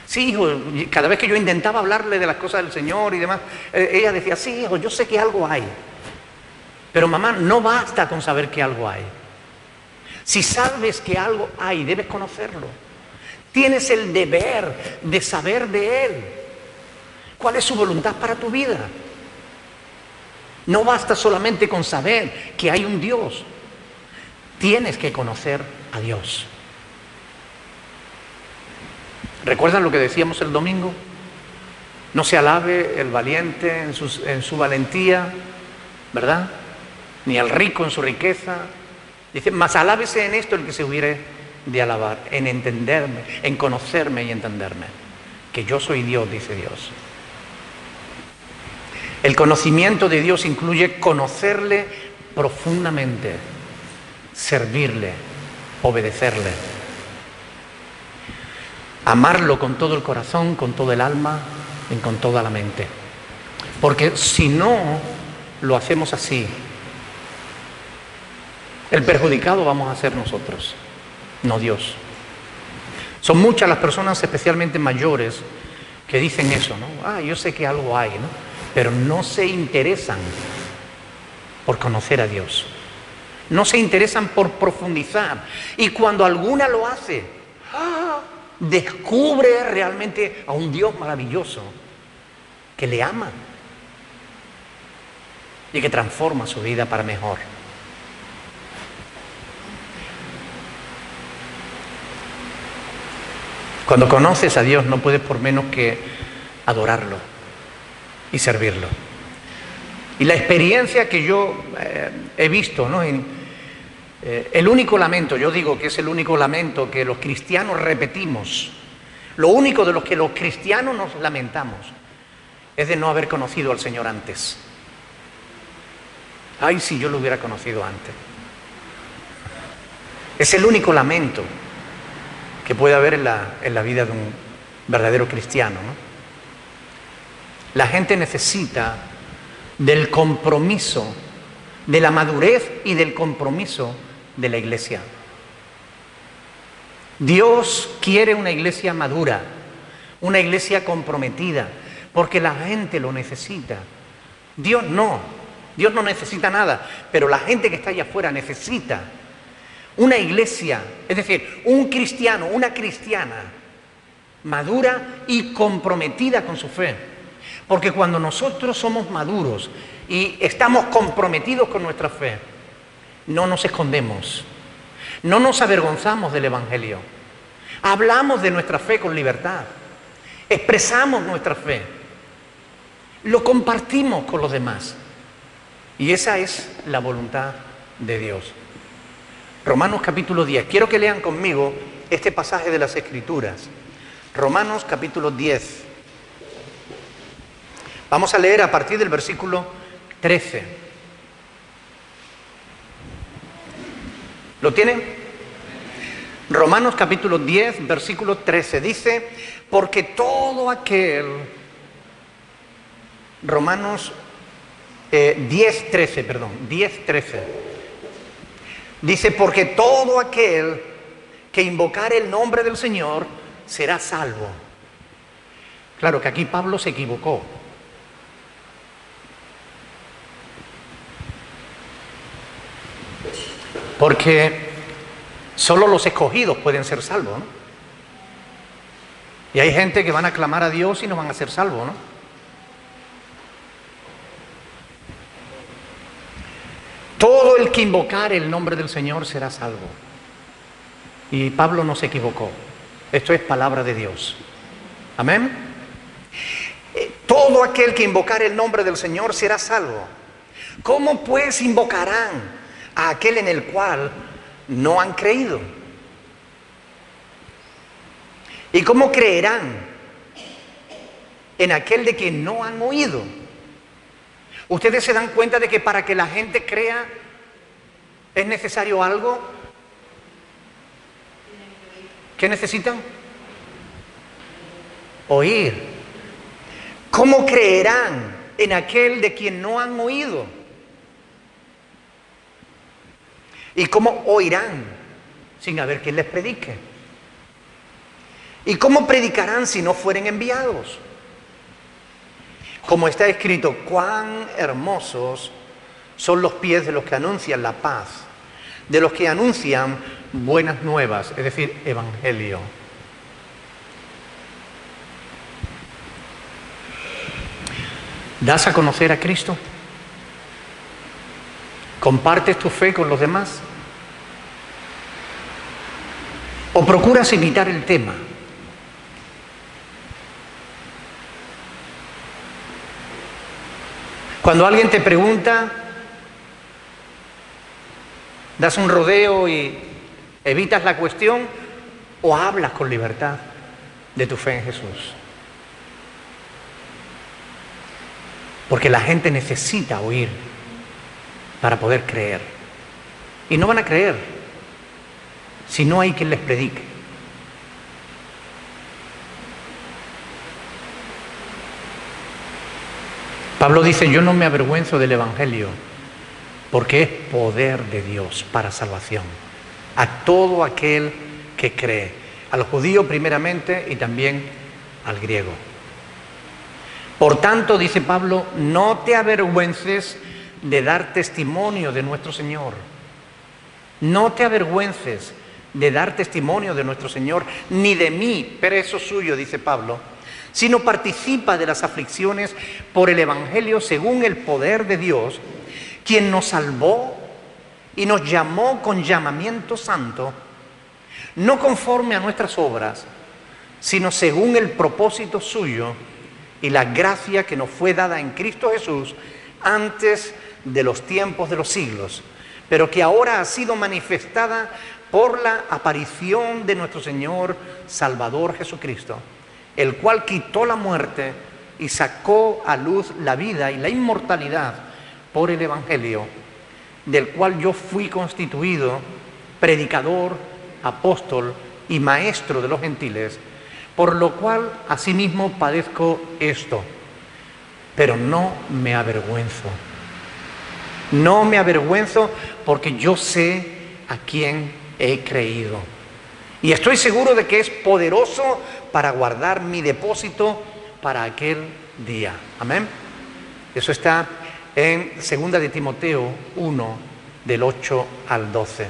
Sí, hijo, cada vez que yo intentaba hablarle de las cosas del Señor y demás, ella decía, sí, hijo, yo sé que algo hay. Pero mamá, no basta con saber que algo hay. Si sabes que algo hay, debes conocerlo. Tienes el deber de saber de Él. ¿Cuál es su voluntad para tu vida? No basta solamente con saber que hay un Dios. Tienes que conocer a Dios. ¿Recuerdan lo que decíamos el domingo? No se alabe el valiente en su valentía, ¿verdad? Ni al rico en su riqueza. Dice, mas alábese en esto el que se hubiere de alabar, en entenderme, en conocerme y entenderme. Que yo soy Dios, dice Dios. El conocimiento de Dios incluye conocerle profundamente, servirle, obedecerle, amarlo con todo el corazón, con todo el alma y con toda la mente. Porque si no lo hacemos así, el perjudicado vamos a ser nosotros, no Dios. Son muchas las personas, especialmente mayores, que dicen eso, ¿no? Yo sé que algo hay, ¿no? Pero no se interesan por conocer a Dios. No se interesan por profundizar. Y cuando alguna lo hace, descubre realmente a un Dios maravilloso que le ama y que transforma su vida para mejor. Cuando conoces a Dios no puedes por menos que adorarlo y servirlo. Y la experiencia que yo he visto, ¿no? El único lamento, yo digo que es el único lamento que los cristianos repetimos, lo único de lo que los cristianos nos lamentamos es de no haber conocido al Señor antes. Ay, si yo lo hubiera conocido antes. Es el único lamento que puede haber en la vida de un verdadero cristiano, ¿no? La gente necesita del compromiso, de la madurez y del compromiso de la iglesia. Dios quiere una iglesia madura, una iglesia comprometida, porque la gente lo necesita. Dios no necesita nada, pero la gente que está allá afuera necesita una iglesia, es decir, un cristiano, una cristiana madura y comprometida con su fe. Porque cuando nosotros somos maduros y estamos comprometidos con nuestra fe, no nos escondemos, no nos avergonzamos del Evangelio, hablamos de nuestra fe con libertad, expresamos nuestra fe, lo compartimos con los demás. Y esa es la voluntad de Dios. Romanos capítulo 10. Quiero que lean conmigo este pasaje de las Escrituras. Romanos capítulo 10. Vamos a leer a partir del versículo 13. ¿Lo tienen? Romanos capítulo 10, versículo 13. Dice, porque todo aquel... Romanos 10:13, perdón, 10:13. Dice, porque todo aquel que invocare el nombre del Señor será salvo. Claro que aquí Pablo se equivocó. Porque solo los escogidos pueden ser salvos, ¿no? Y hay gente que van a clamar a Dios y no van a ser salvos, ¿no? Todo el que invocare el nombre del Señor será salvo. Y Pablo no se equivocó. Esto es palabra de Dios. Amén. Todo aquel que invocare el nombre del Señor será salvo. ¿Cómo pues invocarán a aquel en el cual no han creído? ¿Y cómo creerán en aquel de quien no han oído? ¿Ustedes se dan cuenta de que para que la gente crea es necesario algo? ¿Qué necesitan? Oír. ¿Cómo creerán en aquel de quien no han oído? ¿Y cómo oirán sin haber quien les predique? ¿Y cómo predicarán si no fueren enviados? Como está escrito, cuán hermosos son los pies de los que anuncian la paz, de los que anuncian buenas nuevas, es decir, evangelio. ¿Das a conocer a Cristo? ¿Compartes tu fe con los demás? ¿O procuras evitar el tema? Cuando alguien te pregunta, das un rodeo y evitas la cuestión, o hablas con libertad de tu fe en Jesús. Porque la gente necesita oír para poder creer. Y no van a creer si no hay quien les predique. Pablo dice, yo no me avergüenzo del Evangelio, porque es poder de Dios para salvación a todo aquel que cree, al judío primeramente y también al griego. Por tanto, dice Pablo, no te avergüences de dar testimonio de nuestro Señor. No te avergüences de dar testimonio de nuestro Señor, ni de mí, preso suyo, dice Pablo, sino participa de las aflicciones por el Evangelio según el poder de Dios, quien nos salvó y nos llamó con llamamiento santo, no conforme a nuestras obras, sino según el propósito suyo y la gracia que nos fue dada en Cristo Jesús antes de los tiempos de los siglos, pero que ahora ha sido manifestada por la aparición de nuestro Señor Salvador Jesucristo, el cual quitó la muerte y sacó a luz la vida y la inmortalidad por el Evangelio, del cual yo fui constituido predicador, apóstol y maestro de los gentiles, por lo cual asimismo padezco esto, pero no me avergüenzo. No me avergüenzo porque yo sé a quién he creído. Y estoy seguro de que es poderoso para guardar mi depósito para aquel día. Amén. Eso está en 2 de Timoteo 1, del 8 al 12.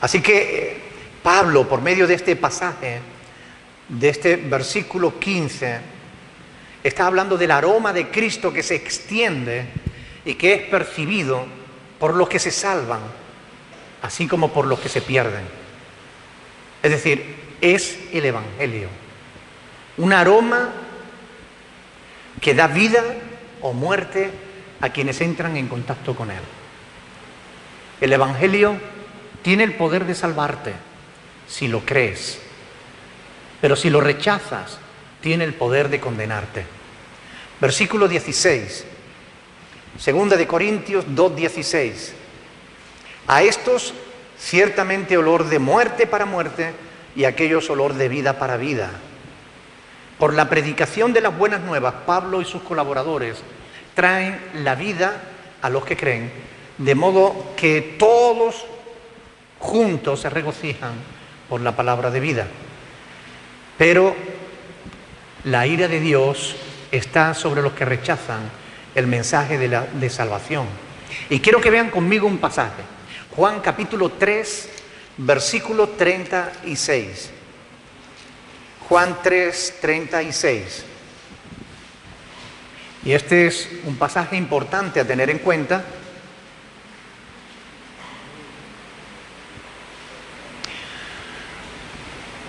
Así que Pablo, por medio de este pasaje, de este versículo 15, está hablando del aroma de Cristo que se extiende y que es percibido por los que se salvan, así como por los que se pierden. Es decir, es el Evangelio, un aroma que da vida o muerte a quienes entran en contacto con él. El Evangelio tiene el poder de salvarte si lo crees, pero si lo rechazas, tiene el poder de condenarte. Versículo 16, 2 de Corintios 2:16. A estos ciertamente olor de muerte para muerte y a aquellos olor de vida para vida. Por la predicación de las buenas nuevas, Pablo y sus colaboradores traen la vida a los que creen, de modo que todos juntos se regocijan por la palabra de vida. Pero la ira de Dios está sobre los que rechazan el mensaje de salvación. Y quiero que vean conmigo un pasaje. Juan capítulo 3, versículo 36. Juan 3, 36. Y este es un pasaje importante a tener en cuenta.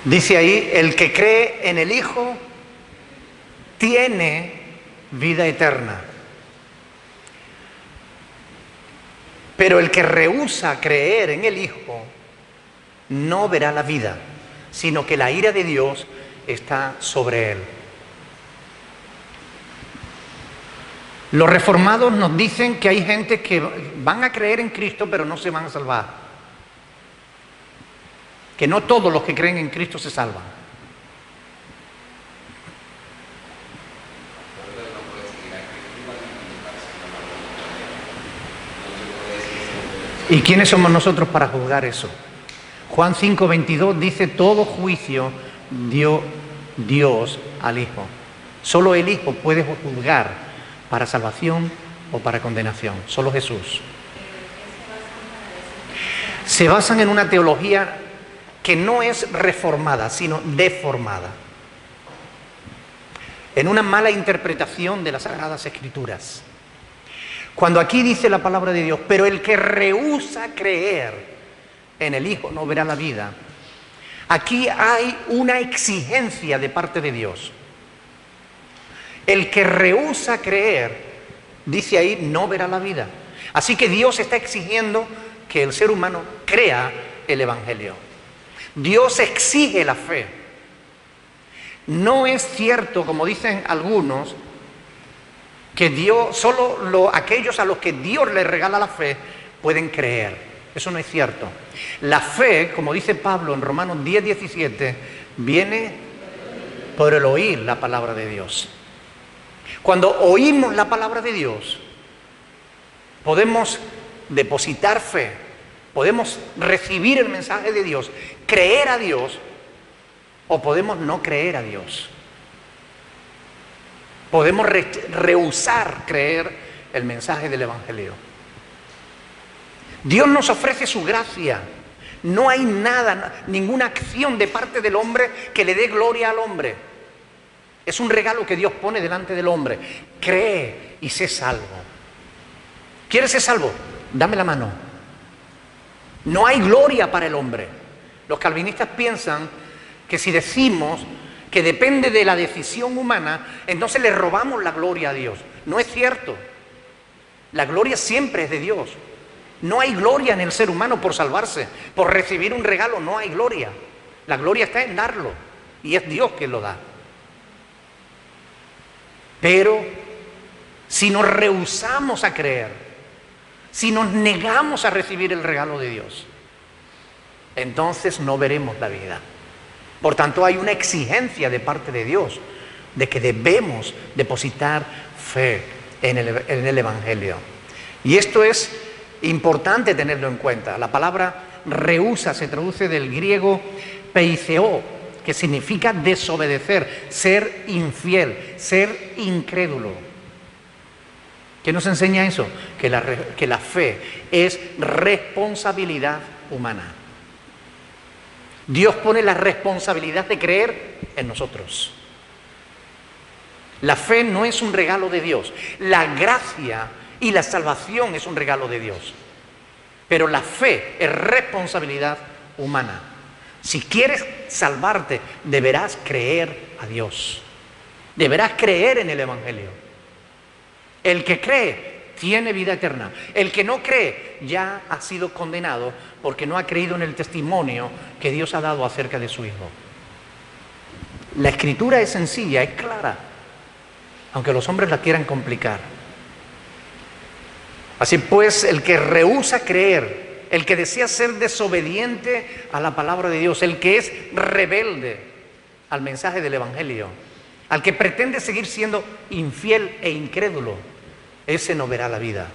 Dice ahí, el que cree en el Hijo tiene vida eterna. Pero el que rehúsa creer en el Hijo no verá la vida, sino que la ira de Dios está sobre él. Los reformados nos dicen que hay gente que van a creer en Cristo pero no se van a salvar. Que no todos los que creen en Cristo se salvan. ¿Y quiénes somos nosotros para juzgar eso? Juan 5:22 dice, todo juicio dio Dios al Hijo. Solo el Hijo puede juzgar para salvación o para condenación. Solo Jesús. Se basan en una teología que no es reformada, sino deformada. En una mala interpretación de las Sagradas Escrituras. Cuando aquí dice la palabra de Dios, pero el que rehúsa creer en el Hijo no verá la vida. Aquí hay una exigencia de parte de Dios. El que rehúsa creer, dice ahí, no verá la vida. Así que Dios está exigiendo que el ser humano crea el Evangelio. Dios exige la fe. No es cierto, como dicen algunos, que Dios, solo aquellos a los que Dios les regala la fe pueden creer. Eso no es cierto. La fe, como dice Pablo en Romanos 10:17, viene por el oír la palabra de Dios. Cuando oímos la palabra de Dios, podemos depositar fe, podemos recibir el mensaje de Dios, creer a Dios, o podemos no creer a Dios. Podemos rehusar creer el mensaje del Evangelio. Dios nos ofrece su gracia, No hay nada, ninguna acción de parte del hombre que le dé gloria al hombre. Es un regalo que Dios pone delante del hombre. Cree y sé salvo. ¿Quieres ser salvo? Dame la mano. No hay gloria para el hombre. Los calvinistas piensan que si decimos que depende de la decisión humana, entonces le robamos la gloria a Dios. No es cierto. La gloria siempre es de Dios. No hay gloria en el ser humano por salvarse, por recibir un regalo, no hay gloria. La gloria está en darlo y es Dios quien lo da. Pero si nos rehusamos a creer, si nos negamos a recibir el regalo de Dios, entonces no veremos la vida. Por tanto, hay una exigencia de parte de Dios de que debemos depositar fe en el Evangelio. Y esto es importante tenerlo en cuenta. La palabra rehúsa se traduce del griego peiseo, que significa desobedecer, ser infiel, ser incrédulo. ¿Qué nos enseña eso? Que la fe es responsabilidad humana. Dios pone la responsabilidad de creer en nosotros. La fe no es un regalo de Dios. La gracia y la salvación es un regalo de Dios. Pero la fe es responsabilidad humana. Si quieres salvarte, deberás creer a Dios. Deberás creer en el Evangelio. El que cree tiene vida eterna. El que no cree ya ha sido condenado porque no ha creído en el testimonio que Dios ha dado acerca de su Hijo. La Escritura es sencilla, es clara, aunque los hombres la quieran complicar. Así pues, el que rehúsa creer, el que desea ser desobediente a la palabra de Dios, el que es rebelde al mensaje del Evangelio, al que pretende seguir siendo infiel e incrédulo, ese no verá la vida.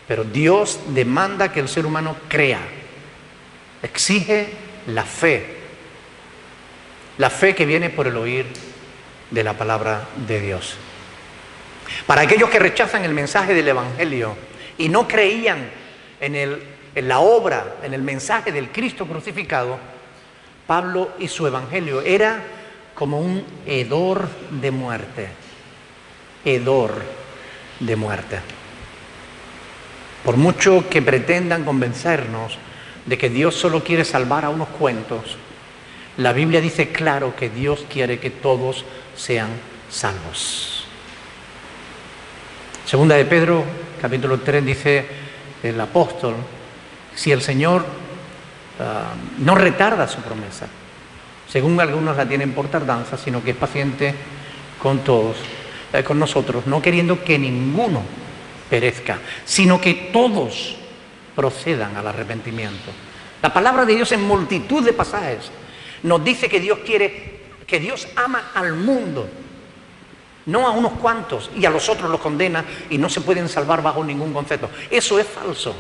Pero Dios demanda que el ser humano crea, exige la fe que viene por el oír de la palabra de Dios. Para aquellos que rechazan el mensaje del Evangelio y no creían en la obra, en el mensaje del Cristo crucificado, Pablo y su Evangelio era como un hedor de muerte. Hedor de muerte. Por mucho que pretendan convencernos de que Dios solo quiere salvar a unos cuantos, la Biblia dice claro que Dios quiere que todos sean salvos. Segunda de Pedro, capítulo 3, dice el apóstol, si el Señor no retarda su promesa, según algunos la tienen por tardanza, sino que es paciente con todos, con nosotros, no queriendo que ninguno perezca, sino que todos procedan al arrepentimiento. La palabra de Dios en multitud de pasajes nos dice que Dios ama al mundo, no a unos cuantos, y a los otros los condena y no se pueden salvar bajo ningún concepto. Eso es falso.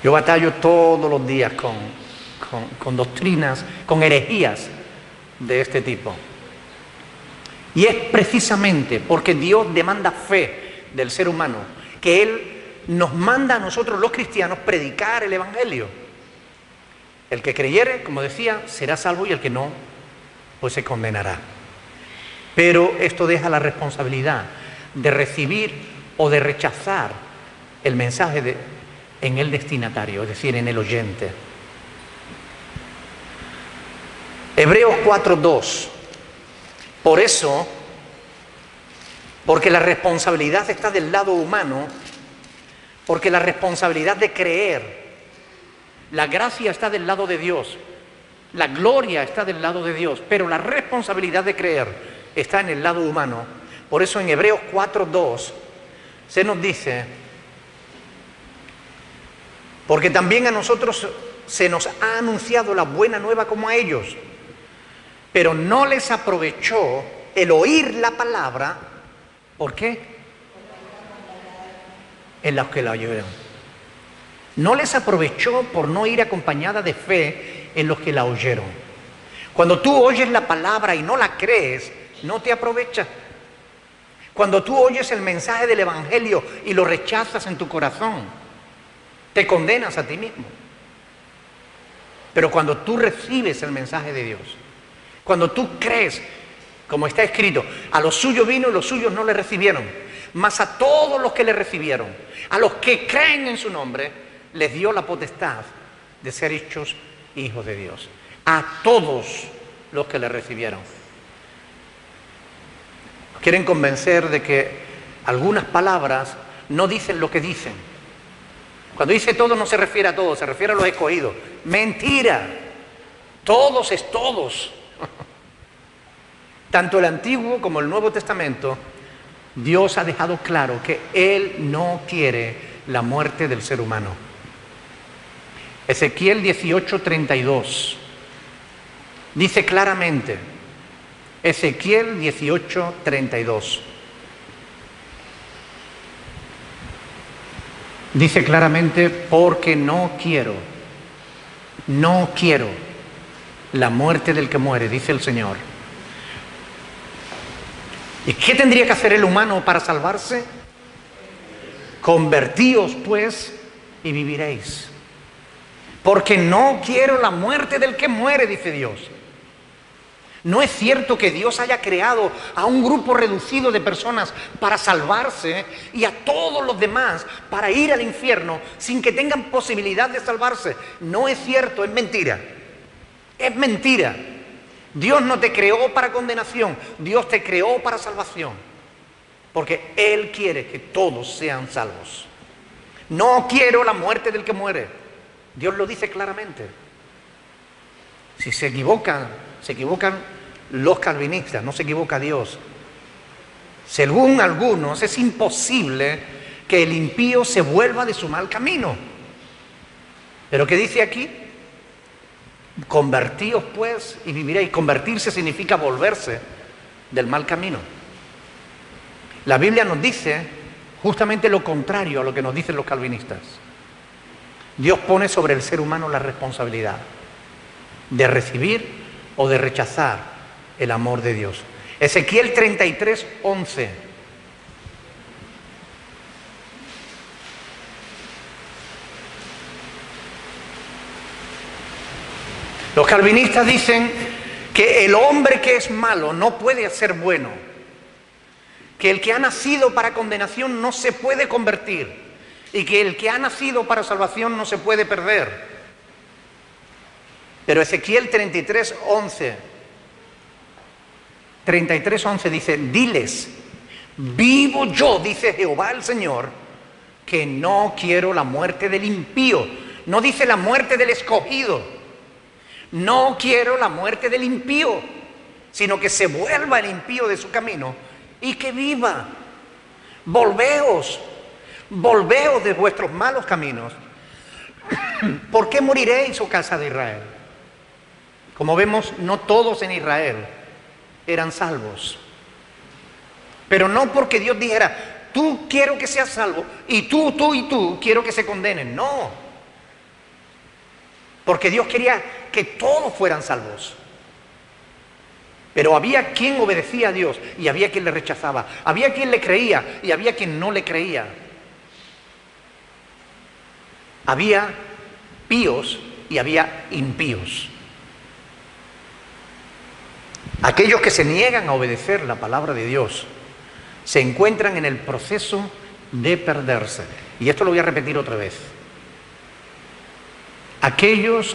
Yo batallo todos los días con doctrinas, con herejías de este tipo. Y es precisamente porque Dios demanda fe del ser humano que Él nos manda a nosotros los cristianos predicar el Evangelio. El que creyere, como decía, será salvo, y el que no, pues se condenará. Pero esto deja la responsabilidad de recibir o de rechazar el mensaje en el destinatario, es decir, en el oyente. Hebreos 4:2. Por eso, porque la responsabilidad está del lado humano, porque la responsabilidad de creer, la gracia está del lado de Dios, la gloria está del lado de Dios, pero la responsabilidad de creer está en el lado humano. Por eso en Hebreos 4:2 se nos dice, porque también a nosotros se nos ha anunciado la buena nueva como a ellos, pero no les aprovechó el oír la palabra. ¿Por qué? En los que la oyeron. No les aprovechó por no ir acompañada de fe en los que la oyeron. Cuando tú oyes la palabra y no la crees, no te aprovecha. Cuando tú oyes el mensaje del Evangelio y lo rechazas en tu corazón, Te condenas a ti mismo. Pero cuando tú recibes el mensaje de Dios, cuando tú crees, como está escrito, a los suyos vino y los suyos no le recibieron, mas a todos los que le recibieron, a los que creen en su nombre, les dio la potestad de ser hechos hijos de Dios. A todos los que le recibieron. Quieren convencer de que algunas palabras no dicen lo que dicen. Cuando dice todos no se refiere a todos, se refiere a los escogidos. Mentira. Todos es todos. Tanto el Antiguo como el Nuevo Testamento, Dios ha dejado claro que Él no quiere la muerte del ser humano. Ezequiel 18:32 dice claramente, Ezequiel 18:32 dice claramente, porque no quiero la muerte del que muere, dice el Señor. ¿Y qué tendría que hacer el humano para salvarse? Convertíos pues y viviréis. Porque no quiero la muerte del que muere, dice Dios. No es cierto que Dios haya creado a un grupo reducido de personas para salvarse y a todos los demás para ir al infierno sin que tengan posibilidad de salvarse. No es cierto, es mentira. Es mentira. Dios no te creó para condenación, Dios te creó para salvación. Porque Él quiere que todos sean salvos. No quiero la muerte del que muere. Dios lo dice claramente. Si se equivocan los calvinistas, no se equivoca Dios. Según algunos, es imposible que el impío se vuelva de su mal camino. ¿Pero qué dice aquí? Convertíos pues y viviréis. Convertirse significa volverse del mal camino. La Biblia nos dice justamente lo contrario a lo que nos dicen los calvinistas. Dios pone sobre el ser humano la responsabilidad de recibir o de rechazar el amor de Dios. Ezequiel 33:11. Los calvinistas dicen que el hombre que es malo no puede ser bueno, que el que ha nacido para condenación no se puede convertir y que el que ha nacido para salvación no se puede perder. Pero Ezequiel 33:11 dice, diles, vivo yo, dice Jehová el Señor, que no quiero la muerte del impío. No dice la muerte del escogido. No quiero la muerte del impío, sino que se vuelva el impío de su camino y que viva. Volveos de vuestros malos caminos. ¿Por qué moriréis, oh casa de Israel? Como vemos, no todos en Israel eran salvos. Pero no porque Dios dijera, tú quiero que seas salvo, y tú quiero que se condenen. No. Porque Dios quería que todos fueran salvos. Pero había quien obedecía a Dios y había quien le rechazaba. Había quien le creía y había quien no le creía. Había píos y había impíos. Aquellos que se niegan a obedecer la palabra de Dios se encuentran en el proceso de perderse. Y esto lo voy a repetir otra vez. Aquellos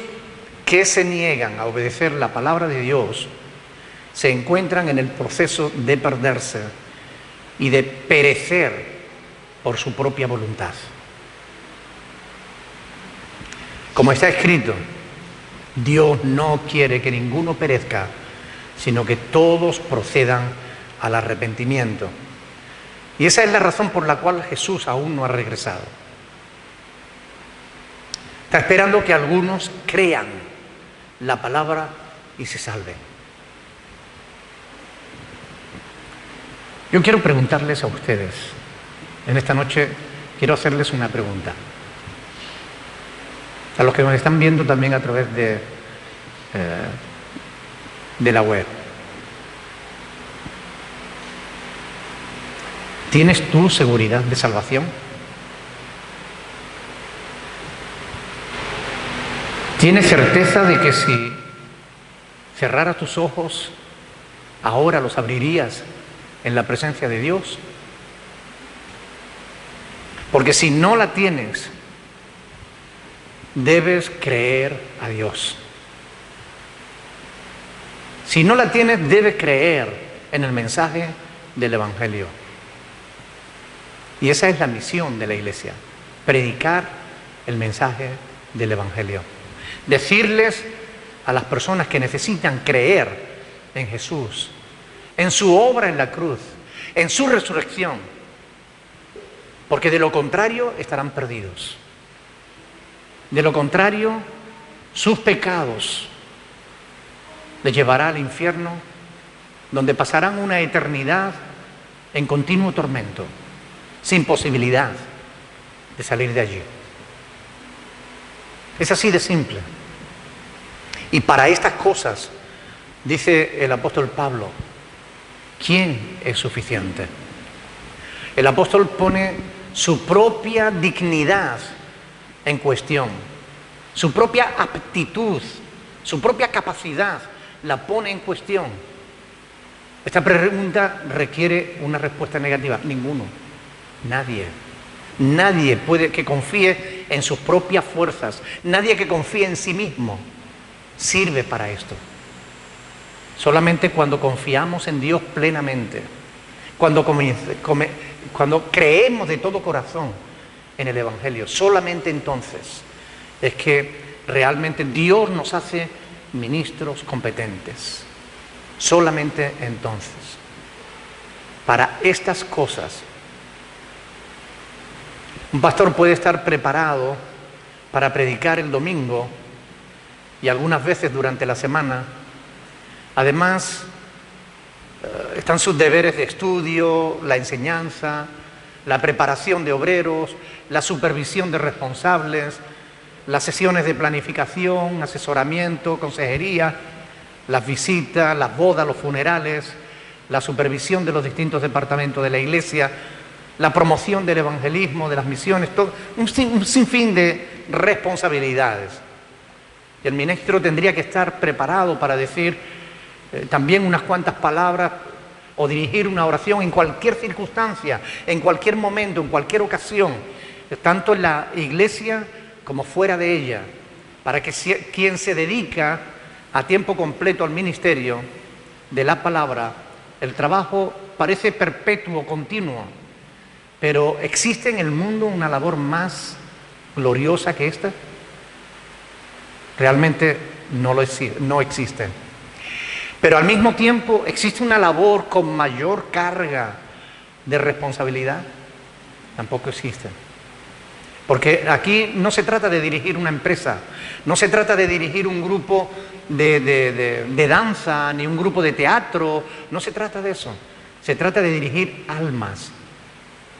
que se niegan a obedecer la palabra de Dios se encuentran en el proceso de perderse y de perecer por su propia voluntad. Como está escrito, Dios no quiere que ninguno perezca, sino que todos procedan al arrepentimiento. Y esa es la razón por la cual Jesús aún no ha regresado. Está esperando que algunos crean la palabra y se salven. Yo quiero preguntarles a ustedes, en esta noche quiero hacerles una pregunta. A los que nos están viendo también a través de la web. ¿Tienes tú seguridad de salvación? ¿Tienes certeza de que si cerraras tus ojos, ahora los abrirías en la presencia de Dios? Porque si no la tienes, debes creer a Dios. Si no la tienes, debes creer en el mensaje del Evangelio. Y esa es la misión de la Iglesia: predicar el mensaje del Evangelio. Decirles a las personas que necesitan creer en Jesús, en su obra en la cruz, en su resurrección, porque de lo contrario estarán perdidos. De lo contrario, sus pecados les llevará al infierno, donde pasarán una eternidad en continuo tormento, sin posibilidad de salir de allí. Es así de simple. Y para estas cosas, dice el apóstol Pablo, ¿quién es suficiente? El apóstol pone su propia dignidad en cuestión, su propia aptitud, su propia capacidad la pone en cuestión. Esta pregunta requiere una respuesta negativa. Ninguno, nadie puede que confíe en sus propias fuerzas, nadie que confíe en sí mismo sirve para esto. Solamente cuando confiamos en Dios plenamente, cuando creemos de todo corazón en el Evangelio, solamente entonces es que realmente Dios nos hace ministros competentes. Solamente entonces. Para estas cosas, un pastor puede estar preparado para predicar el domingo y algunas veces durante la semana. Además, están sus deberes de estudio, la enseñanza, la preparación de obreros, la supervisión de responsables, las sesiones de planificación, asesoramiento, consejería, las visitas, las bodas, los funerales, la supervisión de los distintos departamentos de la Iglesia, la promoción del evangelismo, de las misiones, todo un sinfín de responsabilidades. Y el ministro tendría que estar preparado para decir también unas cuantas palabras o dirigir una oración en cualquier circunstancia, en cualquier momento, en cualquier ocasión, tanto en la Iglesia como fuera de ella, para que quien se dedica a tiempo completo al ministerio de la palabra, el trabajo parece perpetuo, continuo, pero ¿existe en el mundo una labor más gloriosa que esta? Realmente no existe. Pero al mismo tiempo, ¿existe una labor con mayor carga de responsabilidad? Tampoco existe. Porque aquí no se trata de dirigir una empresa, no se trata de dirigir un grupo de danza, ni un grupo de teatro, no se trata de eso. Se trata de dirigir almas,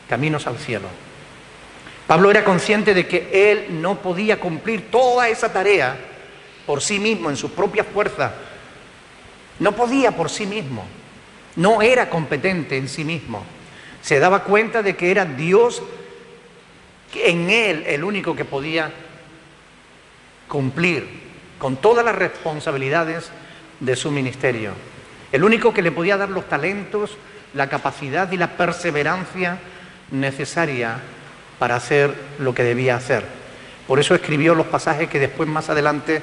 caminos al cielo. Pablo era consciente de que él no podía cumplir toda esa tarea por sí mismo, en sus propias fuerzas. No podía por sí mismo, no era competente en sí mismo. Se daba cuenta de que era Dios en él el único que podía cumplir con todas las responsabilidades de su ministerio. El único que le podía dar los talentos, la capacidad y la perseverancia necesaria para hacer lo que debía hacer. Por eso escribió los pasajes que después más adelante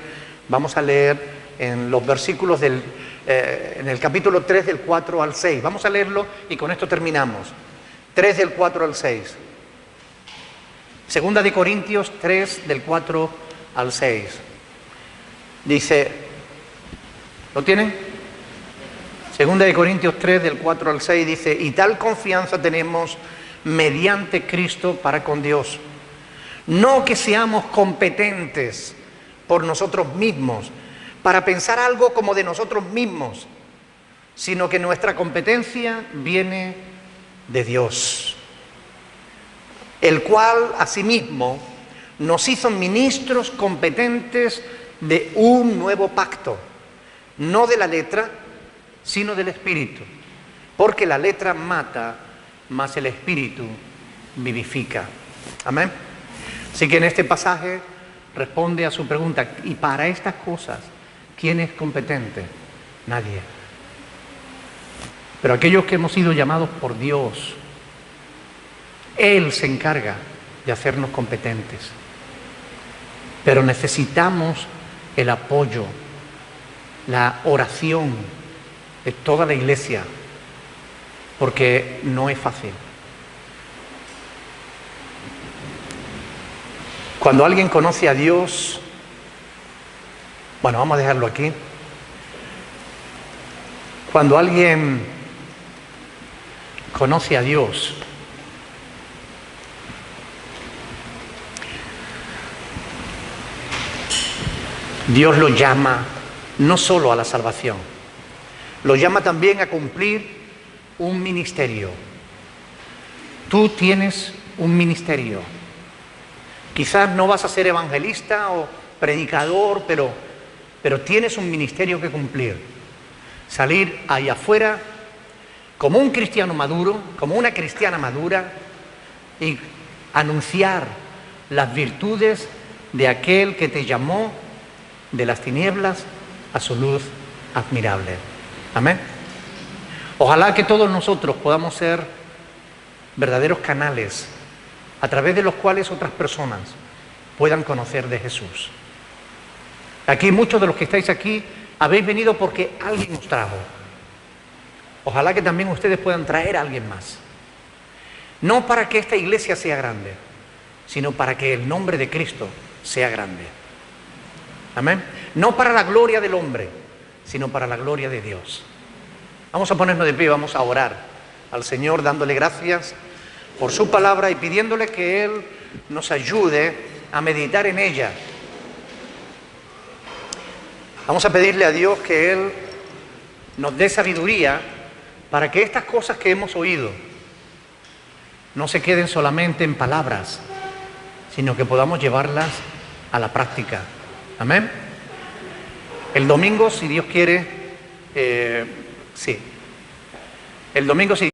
vamos a leer en los versículos en el capítulo 3 del 4 al 6. Vamos a leerlo y con esto terminamos. 3 del 4 al 6. Segunda de Corintios 3 del 4 al 6. Dice, ¿lo tienen? Segunda de Corintios 3 del 4 al 6 dice, y tal confianza tenemos mediante Cristo para con Dios. No que seamos competentes por nosotros mismos, para pensar algo como de nosotros mismos, sino que nuestra competencia viene de Dios, el cual asimismo nos hizo ministros competentes de un nuevo pacto, no de la letra, sino del Espíritu, porque la letra mata, mas el Espíritu vivifica. Amén. Así que en este pasaje responde a su pregunta. Y para estas cosas, ¿quién es competente? Nadie. Pero aquellos que hemos sido llamados por Dios, Él se encarga de hacernos competentes. Pero necesitamos el apoyo, la oración de toda la iglesia, porque no es fácil. Cuando alguien conoce a Dios, bueno, vamos a dejarlo aquí. Cuando alguien conoce a Dios, Dios lo llama no solo a la salvación, lo llama también a cumplir un ministerio. Tú tienes un ministerio. Quizás no vas a ser evangelista o predicador, pero tienes un ministerio que cumplir. Salir allá afuera como un cristiano maduro, como una cristiana madura, y anunciar las virtudes de aquel que te llamó de las tinieblas a su luz admirable. Amén. Ojalá que todos nosotros podamos ser verdaderos canales a través de los cuales otras personas puedan conocer de Jesús. Aquí muchos de los que estáis aquí habéis venido porque alguien os trajo. Ojalá que también ustedes puedan traer a alguien más. No para que esta iglesia sea grande, sino para que el nombre de Cristo sea grande. Amén. No para la gloria del hombre, sino para la gloria de Dios. Vamos a ponernos de pie, vamos a orar al Señor dándole gracias por su palabra y pidiéndole que Él nos ayude a meditar en ella. Vamos a pedirle a Dios que Él nos dé sabiduría para que estas cosas que hemos oído no se queden solamente en palabras, sino que podamos llevarlas a la práctica. Amén. El domingo, si Dios quiere, el domingo, si